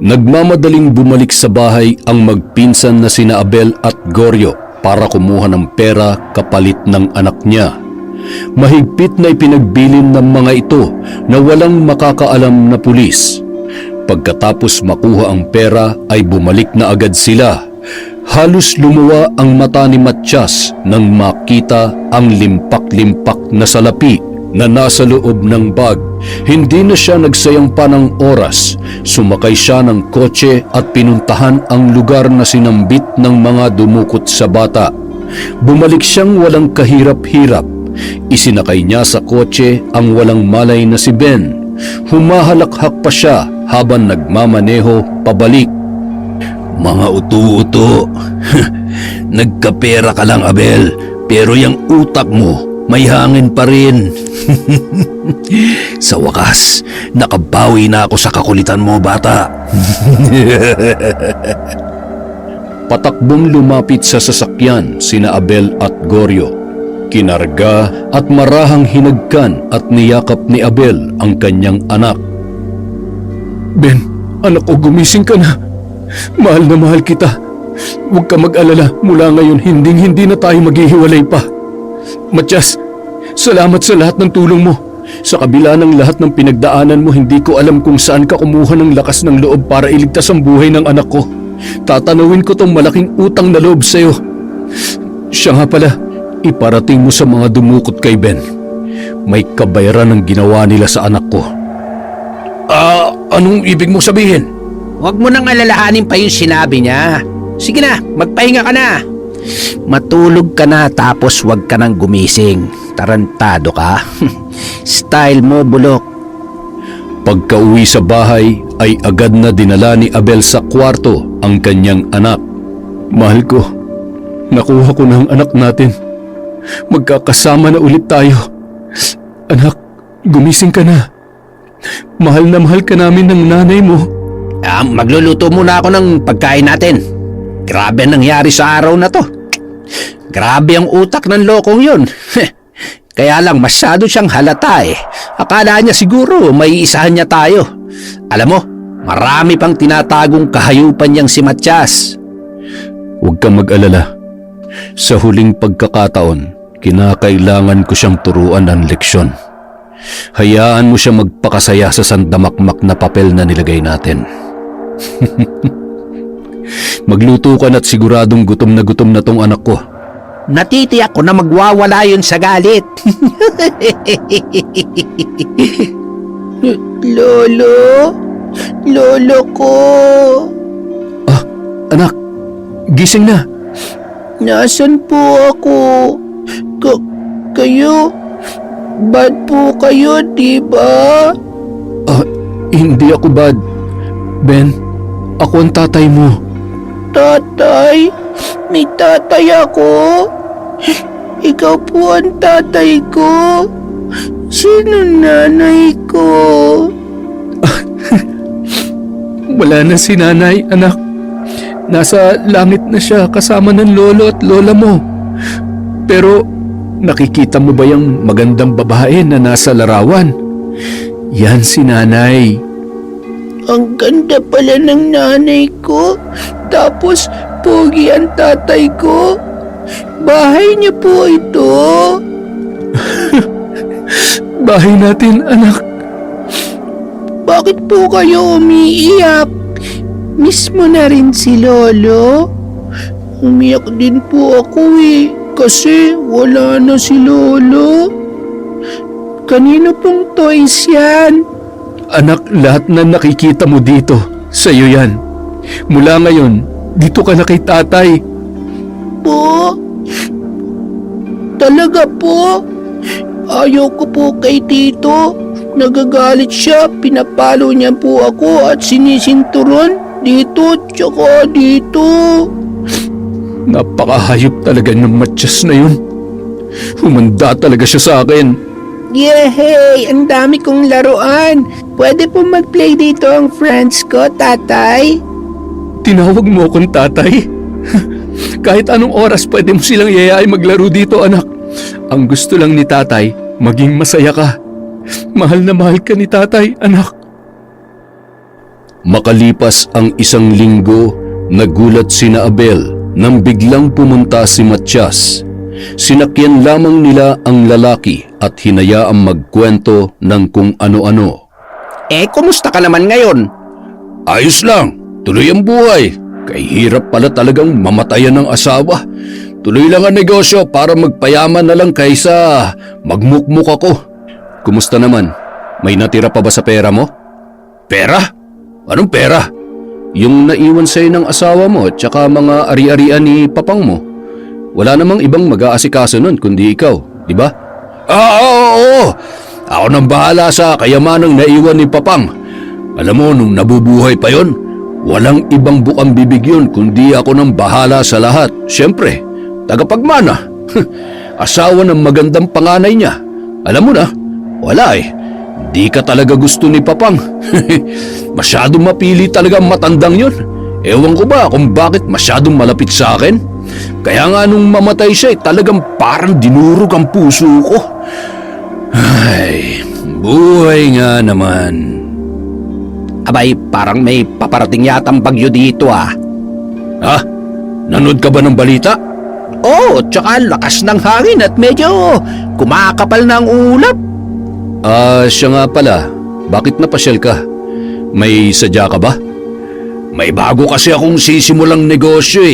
Nagmamadaling bumalik sa bahay ang magpinsan na sina Abel at Goryo para kumuha ng pera kapalit ng anak niya. Mahigpit na ipinagbilin ng mga ito na walang makakaalam na pulis. Pagkatapos makuha ang pera ay bumalik na agad sila. Halos lumuwa ang mata ni Matyas nang makita ang limpak-limpak na salapi na nasa loob ng bag. Hindi na siya nagsayang pa ng oras. Sumakay siya ng kotse at pinuntahan ang lugar na sinambit ng mga dumukot sa bata. Bumalik siyang walang kahirap-hirap. Isinakay niya sa kotse ang walang malay na si Ben. Humahalakhak pa siya habang nagmamaneho pabalik. Mga uto-uto. Nagkapera ka lang, Abel, pero yung utak mo may hangin pa rin. Sa wakas, nakabawi na ako sa kakulitan mo, bata. Patakbong lumapit sa sasakyan sina Abel at Goryo. Kinarga at marahang hinagkan at niyakap ni Abel ang kanyang anak. Ben, anak ko, gumising ka na. Mahal na mahal kita. Huwag ka mag-alala, mula ngayon hindi na tayo maghihiwalay pa. Matyas, salamat sa lahat ng tulong mo. Sa kabila ng lahat ng pinagdaanan mo, hindi ko alam kung saan ka kumuha ng lakas ng loob para iligtas ang buhay ng anak ko. Tatanawin ko tong malaking utang na loob sa'yo. Siya nga pala, iparating mo sa mga dumukot kay Ben. May kabayaran ang ginawa nila sa anak ko. Anong ibig mo sabihin? Huwag mo nang alalahanin pa yung sinabi niya. Sige na, magpahinga ka na. Matulog ka na tapos huwag ka nang gumising. Tarantado ka. Style mo, bulok. Pagka-uwi sa bahay ay agad na dinala ni Abel sa kwarto ang kanyang anak. Mahal ko, nakuha ko na ang anak natin. Magkakasama na ulit tayo. Anak, gumising ka na. Mahal na mahal ka namin ng nanay mo. Magluluto muna ako ng pagkain natin. Grabe ang nangyari sa araw na to. Grabe ang utak ng lokong yun. Kaya lang masyado siyang halata eh. Akala niya siguro may isahan niya tayo. Alam mo, marami pang tinatagong kahayupan niyang si Matyas. Huwag kang mag-alala. Sa huling pagkakataon, kinakailangan ko siyang turuan ng leksyon. Hayaan mo siya magpakasaya sa sandamakmak na papel na nilagay natin. Magluto ka na't siguradong gutom na tong anak ko. Natitiyak ko na magwawala yun sa galit. Lolo? Lolo ko? Anak, gising na. Nasaan po ako? Kayo? Bad po kayo, di ba? Hindi ako bad. Ben, ako ang tatay mo. Tatay? May tatay ako? Ikaw po ang tatay ko? Sino nanay ko? Wala na si nanay, anak. Nasa langit na siya kasama ng lolo at lola mo. Pero nakikita mo ba yung magandang babae na nasa larawan? Yan si nanay. Ang ganda pala ng nanay ko. Tapos, pogi ang tatay ko. Bahay niya po ito. Bahay natin, anak. Bakit po kayo umiiyak? Miss mo na rin si Lolo? Umiyak din po ako kasi wala na si Lolo. Kanino pong toys yan? Anak, lahat na nakikita mo dito, sa'yo yan. Mula ngayon, dito ka na kay tatay. Po? Talaga po? Ayaw ko po kay Tito. Nagagalit siya, pinapalo niya po ako at sinisinturon dito tsaka dito. Napakahayop talaga ng matyas na yun. Humanda talaga siya sa akin. Yehey! Ang dami kong laruan. Pwede po mag-play dito ang friends ko, tatay? Tinawag mo akong tatay? Kahit anong oras pwede mo silang yayain maglaro dito, anak. Ang gusto lang ni tatay, maging masaya ka. Mahal na mahal ka ni tatay, anak. Makalipas ang isang linggo, nagulat sina Abel nang biglang pumunta si Matias. Sinakyan lamang nila ang lalaki at hinayaang magkwento ng kung ano-ano. Kumusta ka naman ngayon? Ayos lang, tuloy ang buhay. Kay hirap pala talagang mamatayan ng asawa. Tuloy lang ang negosyo para magpayaman na lang kaysa magmukmuk ako. Kumusta naman? May natira pa ba sa pera mo? Pera? Anong pera? Yung naiwan sa'yo ng asawa mo at saka mga ari-arian ni papang mo. Wala namang ibang mag-aasikaso nun kundi ikaw, di ba? Oo. Ako nang bahala sa kayamanang naiwan ni papang. Alam mo, nung nabubuhay pa yon, walang ibang bukang bibig yun kundi ako nang bahala sa lahat. Siyempre, tagapagmana. Asawa ng magandang panganay niya. Alam mo na, wala Di ka talaga gusto ni papang. Masyadong mapili talaga ang matandang yun. Ewan ko ba kung bakit masyadong malapit sa akin. Kaya nga nung mamatay siya talagang parang dinurog ang puso ko. Ay, buhay nga naman. Abay, parang may paparating yatang bagyo dito Ha? Nanood ka ba ng balita? Oo, tsaka lakas ng hangin at medyo kumakapal na ang ulap. Siya nga pala. Bakit napasyal ka? May sadya ka ba? May bago kasi akong sisimulang negosyo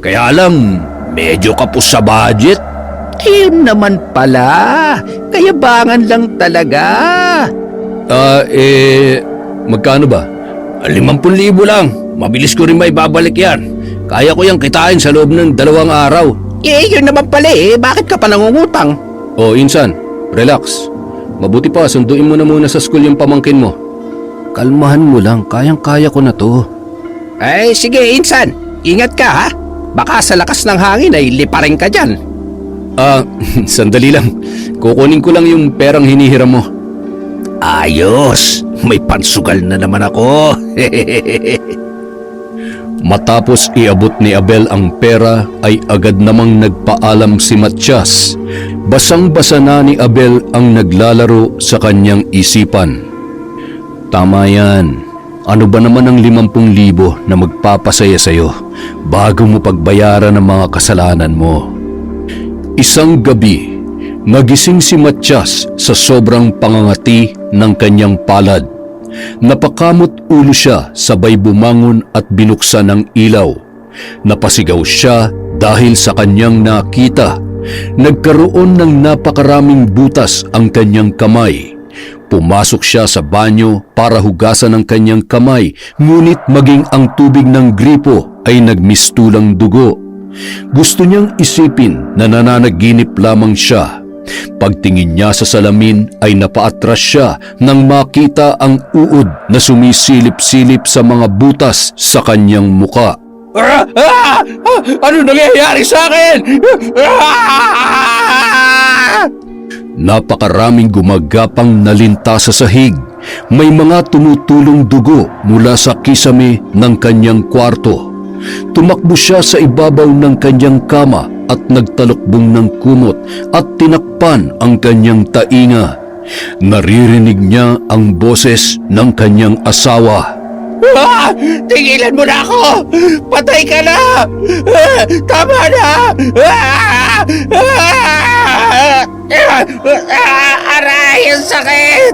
Kaya lang, medyo kapos sa budget. Ayun naman pala. Kayabangan lang talaga. Magkano ba? 50,000 lang. Mabilis ko rin may babalik yan. Kaya ko yung kitain sa loob ng 2 araw. Yun naman pala Bakit ka pa nangungutang? Insan, relax. Mabuti pa, sunduin mo na muna sa school yung pamangkin mo. Kalmahan mo lang, kayang-kaya ko na to. Ay, sige, Insan. Ingat ka, ha? Baka sa lakas ng hangin ay liparin ka dyan. Sandali lang. Kukunin ko lang yung perang hinihiram mo. Ayos. May pansugal na naman ako. Matapos iabot ni Abel ang pera ay agad namang nagpaalam si Matias. Basang-basa na ni Abel ang naglalaro sa kanyang isipan. Tama yan. Ano ba naman ang 50,000 na magpapasaya sa'yo bago mo pagbayaran ang mga kasalanan mo? Isang gabi, nagising si Matias sa sobrang pangangati ng kanyang palad. Napakamot ulo siya sabay bumangon at binuksan ang ilaw. Napasigaw siya dahil sa kanyang nakita. Nagkaroon ng napakaraming butas ang kanyang kamay. Pumasok siya sa banyo para hugasan ang kanyang kamay, ngunit maging ang tubig ng gripo ay nagmistulang dugo. Gusto niyang isipin na nananaginip lamang siya. Pagtingin niya sa salamin ay napaatras siya nang makita ang uod na sumisilip-silip sa mga butas sa kanyang muka. Ano nangyayari sa akin? Napakaraming gumagapang nalinta sa sahig. May mga tumutulong dugo mula sa kisame ng kanyang kwarto. Tumakbo siya sa ibabaw ng kanyang kama at nagtalokbong ng kumot at tinakpan ang kanyang tainga. Naririnig niya ang boses ng kanyang asawa. Tigilan mo na ako! Patay ka na! Tama na! Aray, ang sakit!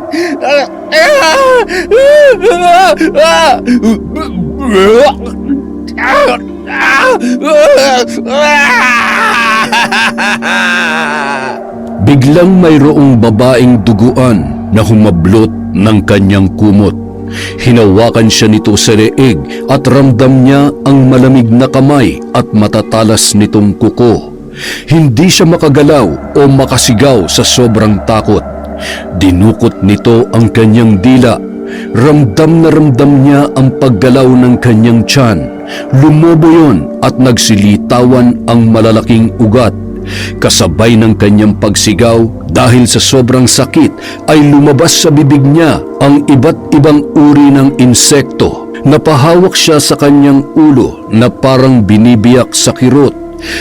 Biglang mayroong babaeng duguan na humablot ng kanyang kumot. Hinawakan siya nito sa leeg at ramdam niya ang malamig na kamay at matatalas nitong kuko. Hindi siya makagalaw o makasigaw sa sobrang takot. Dinukot nito ang kanyang dila. Ramdam na ramdam niya ang paggalaw ng kanyang tiyan. Lumobo yun at nagsilitawan ang malalaking ugat. Kasabay ng kanyang pagsigaw dahil sa sobrang sakit ay lumabas sa bibig niya ang iba't ibang uri ng insekto. Napahawak siya sa kanyang ulo na parang binibiyak sa kirot.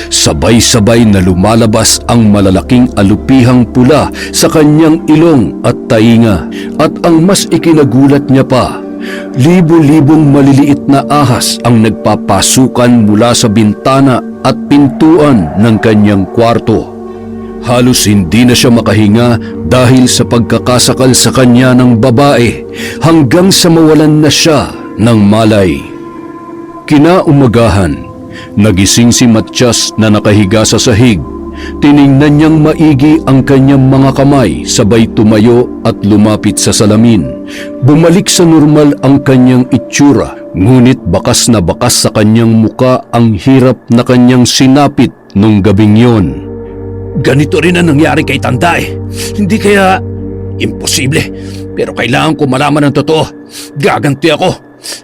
Sabay-sabay na lumalabas ang malalaking alupihang pula sa kanyang ilong at tainga. At ang mas ikinagulat niya pa, libo-libong maliliit na ahas ang nagpapasukan mula sa bintana at pintuan ng kanyang kwarto. Halos hindi na siya makahinga dahil sa pagkakasakal sa kanya ng babae hanggang sa mawalan na siya ng malay. Kinaumagahan, nagising si Matyas na nakahiga sa sahig. Tiningnan niyang maigi ang kanyang mga kamay sabay tumayo at lumapit sa salamin. Bumalik sa normal ang kanyang itsura, ngunit bakas na bakas sa kanyang muka ang hirap na kanyang sinapit nung gabing yon. Ganito rin ang nangyari kay Tanda eh. Hindi kaya imposible. Pero kailangan ko malaman ang totoo. Gaganti ako.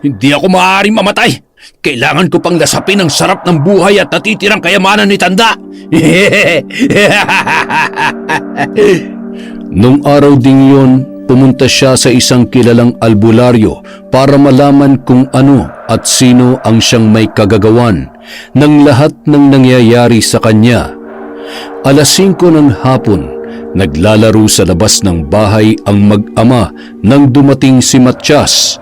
Hindi ako maaaring mamatay. Kailangan ko pang lasapin ang sarap ng buhay at natitirang kayamanan ni Tanda. Nung araw ding yon, pumunta siya sa isang kilalang albularyo para malaman kung ano at sino ang siyang may kagagawan ng lahat ng nangyayari sa kanya. Alas 5 ng hapon, naglalaro sa labas ng bahay ang mag-ama nang dumating si Matyas.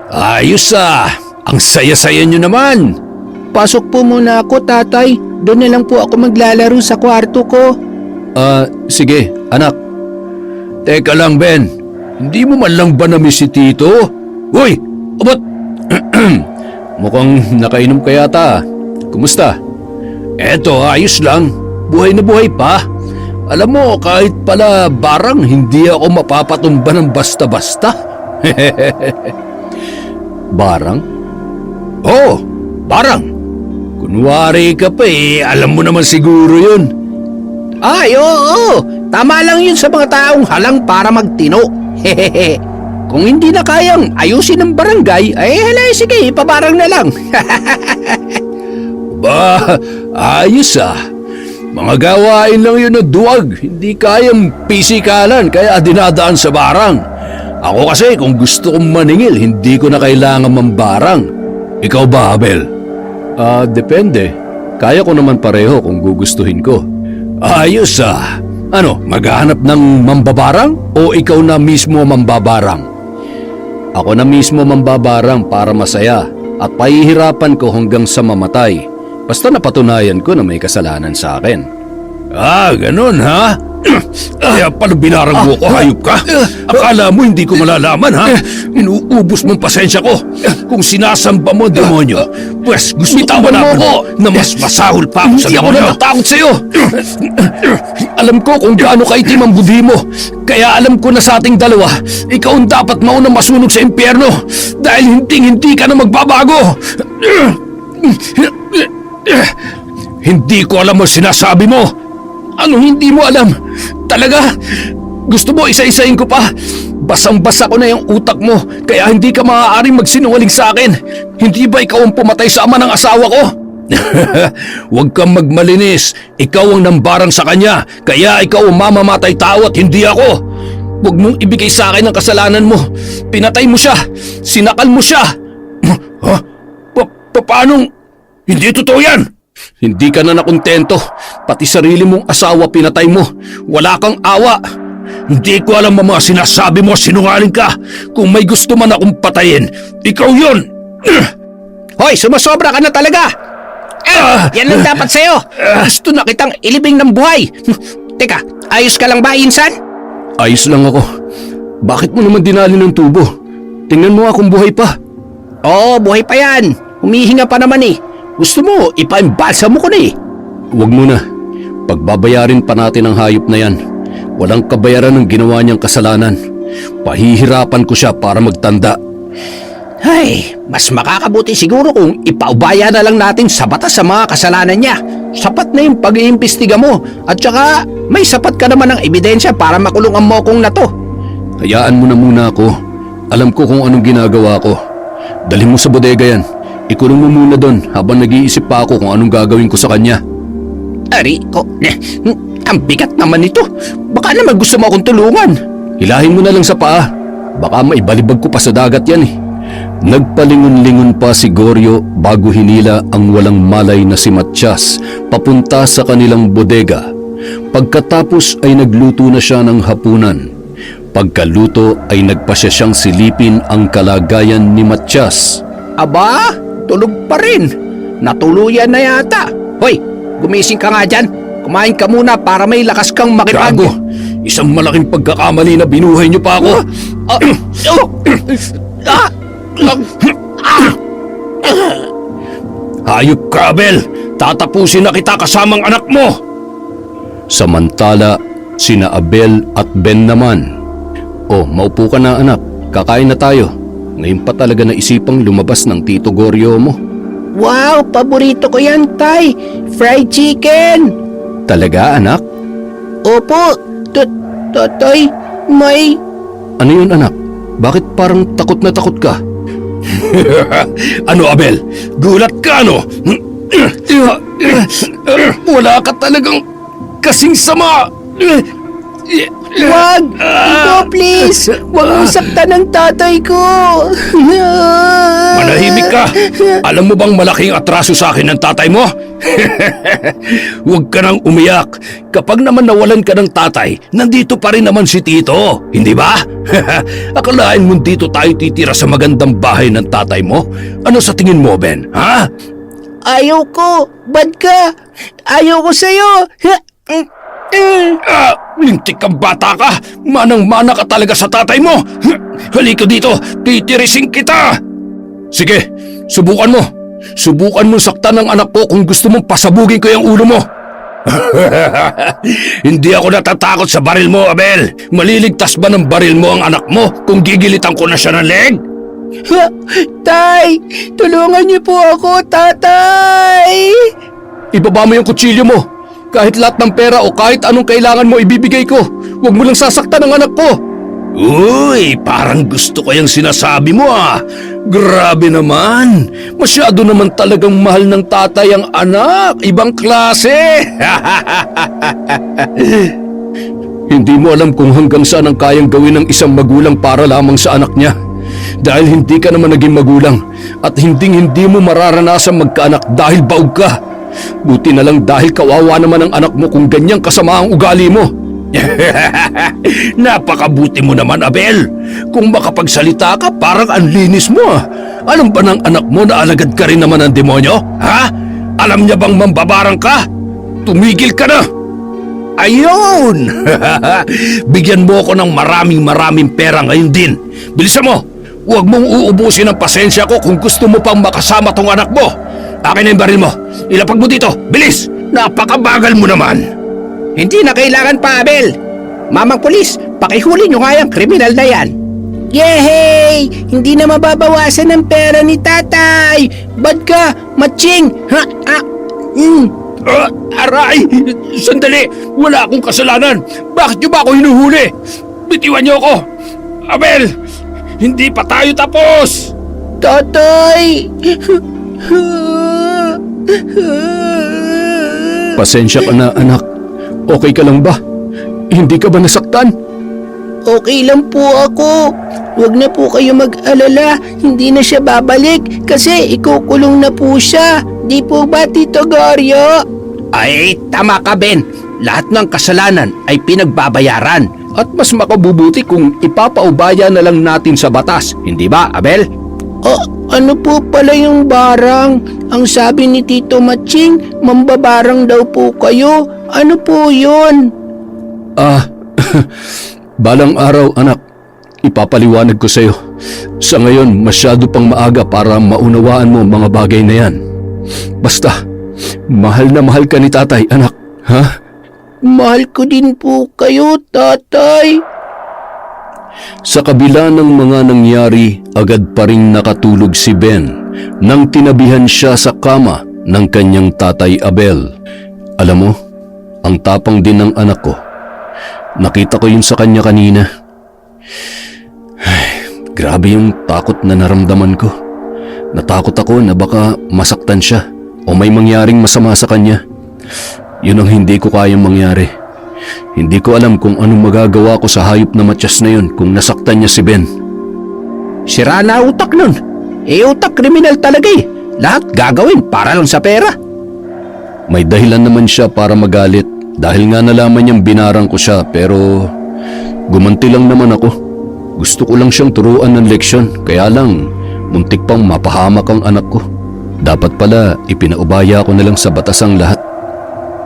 Ayos ah! Ang saya-saya nyo naman! Pasok po muna ako, tatay. Doon na lang po ako maglalaro sa kwarto ko. Sige, anak. Teka lang, Ben. Hindi mo man lang ba na-miss si Tito? Uy! Abot! Mukhang nakainom ka yata. Kumusta? Eto, ayos lang. Buhay na buhay pa. Alam mo, kahit pala barang, hindi ako mapapatumba ng basta-basta. Barang? Oh, barang. Kunwari ka pa eh, alam mo naman siguro yun. Ay, oo. Tama lang yun sa mga taong halang para magtino. Hehehe. Kung hindi na kayang ayusin ng barangay, ay halay, sige, ipabarang na lang. Ba, ayos ah. Mga gawain lang yun na duwag. Hindi kayang pisikalan kaya dinadaan sa barang. Ako kasi kung gusto kong maningil, hindi ko na kailangan mambarang. Ikaw ba, Abel? Depende. Kaya ko naman pareho kung gugustuhin ko. Ayos ah. Ano, maghahanap ng mambabarang o ikaw na mismo mambabarang? Ako na mismo mambabarang para masaya at pahihirapan ko hanggang sa mamatay. Basta napatunayan ko na may kasalanan sa akin. Ganun ha? Kaya pala binarang mo ko, hayop ka? Akala mo hindi ko malalaman, ha? Inuubos mong pasensya ko. Kung sinasamba mo, demonyo, pues gusto ko malaman mo na mas masahol pa ako sa demonyo. Hindi ako natatakot sa'yo. Alam ko kung gaano kaitim ang budhi mo. Kaya alam ko na sa ating dalawa, ikaw ang dapat maunang masunog sa impyerno. Dahil hindi ka na magbabago. Hindi ko alam ang sinasabi mo. Anong hindi mo alam? Talaga? Gusto mo isa-isahin ko pa? Basang-basa ko na yung utak mo, kaya hindi ka maaaring magsinungaling sa akin. Hindi ba ikaw ang pumatay sa ama ng asawa ko? Huwag kang magmalinis. Ikaw ang nambarang sa kanya, kaya ikaw ang mamamatay tao at hindi ako. Huwag mong ibigay sa akin ang kasalanan mo. Pinatay mo siya. Sinakal mo siya. Ha? Paanong? Hindi totoo yan! Hindi ka na nakontento. Pati sarili mong asawa pinatay mo. Wala kang awa. Hindi ko alam ang mga sinasabi mo, sinungaling ka. Kung may gusto man akong patayin, ikaw yun! Hoy, sumasobra ka na talaga! Yan ang dapat sa'yo! Gusto na kitang ilibing ng buhay! Teka, ayos ka lang ba, Insan? Ayos lang ako. Bakit mo naman dinali ng tubo? Tingnan mo nga kung buhay pa. Oo, buhay pa yan. Humihinga pa naman eh. Gusto mo, ipaimbalsa mo ko na eh. Huwag muna. Pagbabayarin pa natin ang hayop na yan. Walang kabayaran ng ginawa niyang kasalanan. Pahihirapan ko siya para magtanda. Ay, mas makakabuti siguro kung ipaubaya na lang natin sa batas sa mga kasalanan niya. Sapat na yung pag-iimbestiga mo. At saka, may sapat ka naman ng ebidensya para makulong ang mokong na to. Hayaan mo na muna ako. Alam ko kung anong ginagawa ko. Dalhin mo sa bodega yan. Ikulong mo muna doon habang nag-iisip pa ako kung anong gagawin ko sa kanya. Ari ko, ang bigat naman nito. Baka naman gusto mo akong tulungan. Hilahin mo na lang sa paa. Baka maibalibag ko pa sa dagat yan eh. Nagpalingon-lingon pa si Goryo bago hinila ang walang malay na si Matias papunta sa kanilang bodega. Pagkatapos ay nagluto na siya ng hapunan. Pagkaluto ay nagpasya siyang silipin ang kalagayan ni Matias. Aba, tulog pa rin. Natuluyan na yata. Hoy, gumising ka nga dyan. Kumain ka muna para may lakas kang makipag... Gago! Isang malaking pagkakamali na binuhay niyo pa ako. Hayop ka, Abel! Tatapusin na kita kasamang anak mo! Samantala, sina Abel at Ben naman. Oh, maupo ka na anak. Kakain na tayo. Ngayon pa talaga naisipang lumabas ng Tito Goryo mo. Wow, paborito ko yan, Tay. Fried chicken. Talaga anak? Opo, Totoy, may... Ano yun anak? Bakit parang takot na takot ka? Ano, Abel? Gulat ka, ano? Wala ka talagang kasing sama! Wag! Ito, please! Wag mo saktan ng tatay ko! Manahimik ka! Alam mo bang malaking atraso sa akin ng tatay mo? Huwag ka nang umiyak. Kapag naman nawalan ka ng tatay, nandito pa rin naman si Tito, hindi ba? Akalain mo dito tayo titira sa magandang bahay ng tatay mo? Ano sa tingin mo, Ben? Ha? Ayaw ko! Bad ka! Ayaw ko sa'yo! Lintik kang bata ka! Manang-mana ka talaga sa tatay mo! Halika dito! Titirisin kita! Sige, subukan mo! Subukan mo saktan ng anak ko kung gusto mong pasabugin ko yung ulo mo! Hindi ako natatakot sa baril mo, Abel! Maliligtas ba ng baril mo ang anak mo kung gigilitan ko na siya ng leg? Tay! Tulungan niyo po ako, tatay! Ibaba mo yung kutsilyo mo! Kahit lahat ng pera o kahit anong kailangan mo ibibigay ko. Huwag mo lang sasaktan ang anak ko. Uy, parang gusto ko yung sinasabi mo ah. Grabe naman. Masyado naman talagang mahal ng tatay ang anak. Ibang klase. Hindi mo alam kung hanggang saan ang kayang gawin ng isang magulang para lamang sa anak niya. Dahil hindi ka naman naging magulang at hindi mo mararanasan magkaanak dahil baog ka. Buti na lang dahil kawawa naman ang anak mo kung ganyang kasama ang ugali mo. Napakabuti mo naman, Abel. Kung makapagsalita ka, parang ang linis mo ah. Alam ba ng anak mo na alagad ka rin naman ng demonyo? Ha? Alam niya bang mambabarang ka? Tumigil ka na! Ayun! Bigyan mo ako ng maraming pera ngayon din. Bilisan mo! Huwag mong uubusin ang pasensya ko kung gusto mo pang makasama tong anak mo. Akin na yung baril mo. Ilapag mo dito. Bilis! Napakabagal mo naman. Hindi na kailangan pa, Abel. Mamang pulis, pakihuli nyo nga yung kriminal na yan. Yehey! Hindi na mababawasan ang pera ni tatay! Bad ka, matching! Aray! Sandali! Wala akong kasalanan! Bakit niyo ba ako hinuhuli? Bitiwan niyo ako! Abel! Hindi pa tayo tapos! Tatay! Pasensya ka na, anak. Okay ka lang ba? Hindi ka ba nasaktan? Okay lang po ako. Huwag na po kayo mag-alala. Hindi na siya babalik kasi ikukulong na po siya. Di po ba, Tito Goryo? Ay, tama ka, Ben. Lahat ng kasalanan ay pinagbabayaran. At mas makabubuti kung ipapaubaya na lang natin sa batas. Hindi ba, Abel? Ano po pala yung barang? Ang sabi ni Tito Matching, mambabarang daw po kayo. Ano po yun? Balang araw, anak. Ipapaliwanag ko sa'yo. Sa ngayon, masyado pang maaga para maunawaan mo mga bagay na yan. Basta, mahal na mahal ka ni tatay, anak. Ha? Mahal ko din po kayo, tatay. Sa kabila ng mga nangyari, agad pa ring nakatulog si Ben nang tinabihan siya sa kama ng kanyang tatay Abel. Alam mo, ang tapang din ng anak ko. Nakita ko yun sa kanya kanina. Ay, grabe yung takot na naramdaman ko. Natakot ako na baka masaktan siya o may mangyaring masama sa kanya. Yun ang hindi ko kayang mangyari. Hindi ko alam kung anong magagawa ko sa hayop na matyas na yun kung nasaktan niya si Ben. Sira na utak nun. Utak kriminal talaga eh. Lahat gagawin para lang sa pera. May dahilan naman siya para magalit dahil nga nalaman niyang binarang ko siya, pero gumanti lang naman ako. Gusto ko lang siyang turuan ng leksyon, kaya lang muntik pang mapahamak ang anak ko. Dapat pala ipinaubaya ko na lang sa batas ang lahat.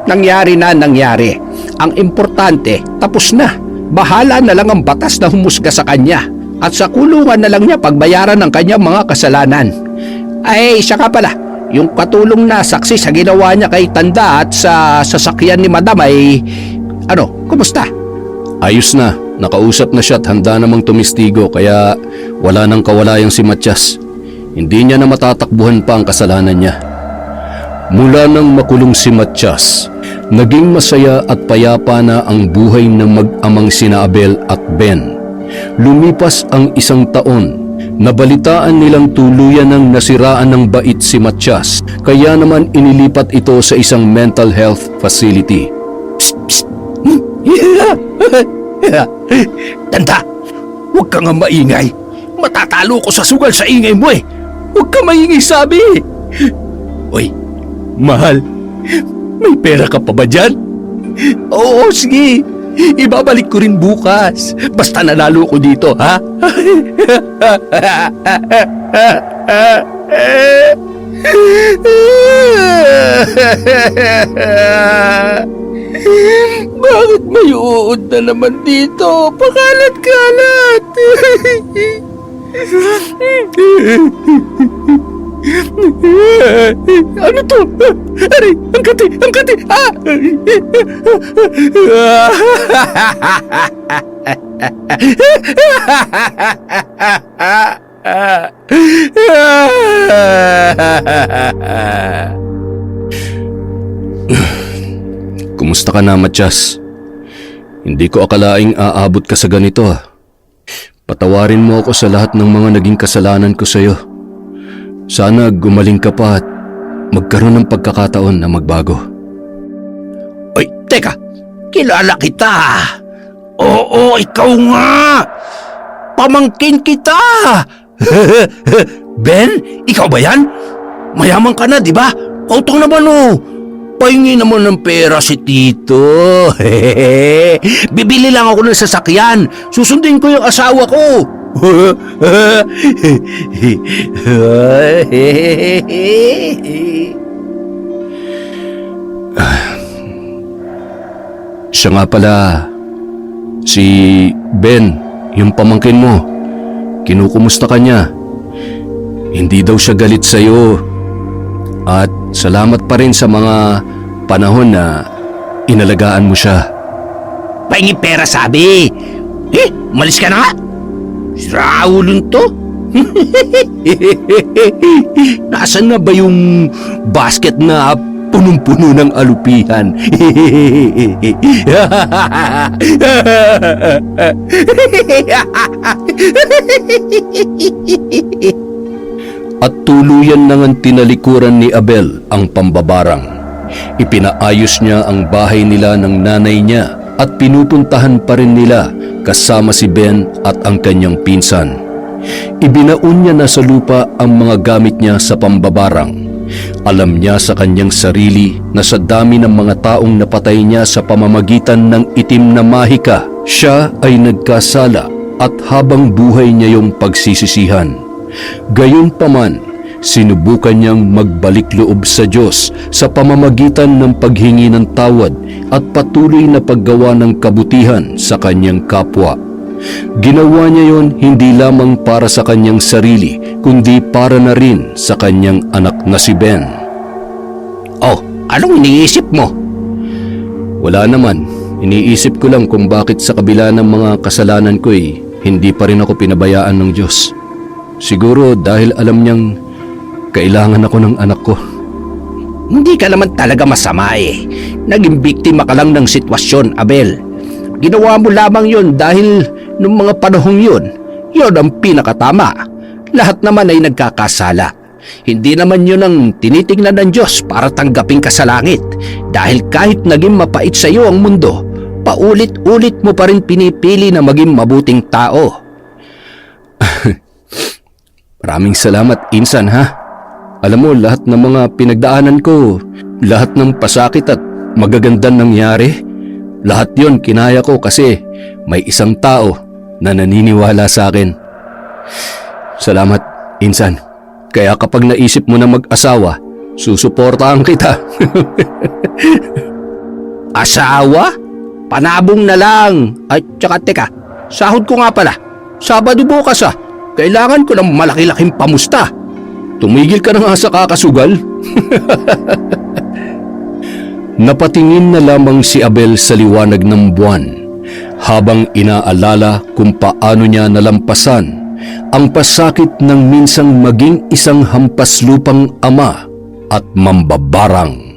Nangyari na nangyari. Ang importante, tapos na. Bahala na lang ang batas na humusga sa kanya. At sa kulungan na lang niya pagbayaran ng kanyang mga kasalanan. Ay, siya ka pala. Yung katulong na saksi sa ginawa niya kay Tanda at sa sasakyan ni Madam ay... kumusta? Ayos na, nakausap na siya at handa namang tumistigo, kaya wala nang kawalayang si Matyas. Hindi niya na matatakbuhan pa ang kasalanan niya. Mula nang makulong si Matyas, naging masaya at payapa na ang buhay ng mag-amang sina Abel at Ben. Lumipas ang 1 taon. Nabalitaan nilang tuluyan ng nasiraan ng bait si Matyas, kaya naman inilipat ito sa isang mental health facility. Tanda, huwag ka nga maingay. Matatalo ko sa sugal sa ingay mo eh. Huwag ka maingay sabi. Uy, mahal, may pera ka pa ba dyan? Oo, sige. Ibabalik ko rin bukas. Basta nanalo ko dito, ha? Bakit may uod na naman dito? Pakalat-kalat. Ano to? Aray, ang kati! Ah! Kumusta ka na, Matyas? Hindi ko akalaing aabot ka sa ganito, ah. Patawarin mo ako sa lahat ng mga naging kasalanan ko sa iyo. Sana gumaling ka pa at magkaroon ng pagkakataon na magbago. Oy, teka! Kilala kita! Oo, ikaw nga! Pamangkin kita! Ben, ikaw ba yan? Mayaman ka na, di ba? Pautang naman oh! Pahingi naman ng pera si Tito. Bibili lang ako ng sasakyan. Susundin ko yung asawa ko. Siya nga pala, si Ben, yung pamangkin mo. Kinukumusta ka niya? Hindi daw siya galit sa'yo. At salamat pa rin sa mga panahon na inalagaan mo siya. Pahingi pera sabi. Malis ka na nga. Siraulun to. Nasaan na ba yung basket na punong-puno ng alupihan? At tuluyan na ngang tinalikuran ni Abel ang pambabarang. Ipinaayos niya ang bahay nila ng nanay niya at pinupuntahan pa rin nila kasama si Ben at ang kanyang pinsan. Ibinaon niya na sa lupa ang mga gamit niya sa pambabarang. Alam niya sa kanyang sarili na sa dami ng mga taong napatay niya sa pamamagitan ng itim na mahika, siya ay nagkasala at habang buhay niya yung pagsisisihan. Gayunpaman, sinubukan niyang magbalik loob sa Diyos sa pamamagitan ng paghingi ng tawad at patuloy na paggawa ng kabutihan sa kanyang kapwa. Ginawa niya yon hindi lamang para sa kanyang sarili, kundi para na rin sa kanyang anak na si Ben. Oh, anong iniisip mo? Wala naman, iniisip ko lang kung bakit sa kabila ng mga kasalanan ko hindi pa rin ako pinabayaan ng Diyos. Siguro dahil alam niyang kailangan ako ng anak ko. Hindi ka naman talaga masama Naging biktima ka lang ng sitwasyon, Abel. Ginawa mo lamang yon dahil nung mga panahong yon ang pinakatama. Lahat naman ay nagkakasala. Hindi naman yun ang tinitingnan ng Diyos para tanggapin ka sa langit. Dahil kahit naging mapait sa iyo ang mundo, paulit-ulit mo pa rin pinipili na maging mabuting tao. Maraming salamat, Insan, ha? Alam mo, lahat ng mga pinagdaanan ko, lahat ng pasakit at magagandang nangyari, lahat yon kinaya ko kasi may isang tao na naniniwala sa akin. Salamat, Insan. Kaya kapag naisip mo na mag-asawa, susuportahan kita. Asawa? Panabong na lang. Ay, tsaka teka, sahod ko nga pala. Sabado bukas Kailangan ko ng malaki-laking pamusta. Tumigil ka na nga sa kakasugal. Napatingin na lamang si Abel sa liwanag ng buwan habang inaalala kung paano niya nalampasan ang pasakit ng minsang maging isang hampas lupang ama at mambabarang.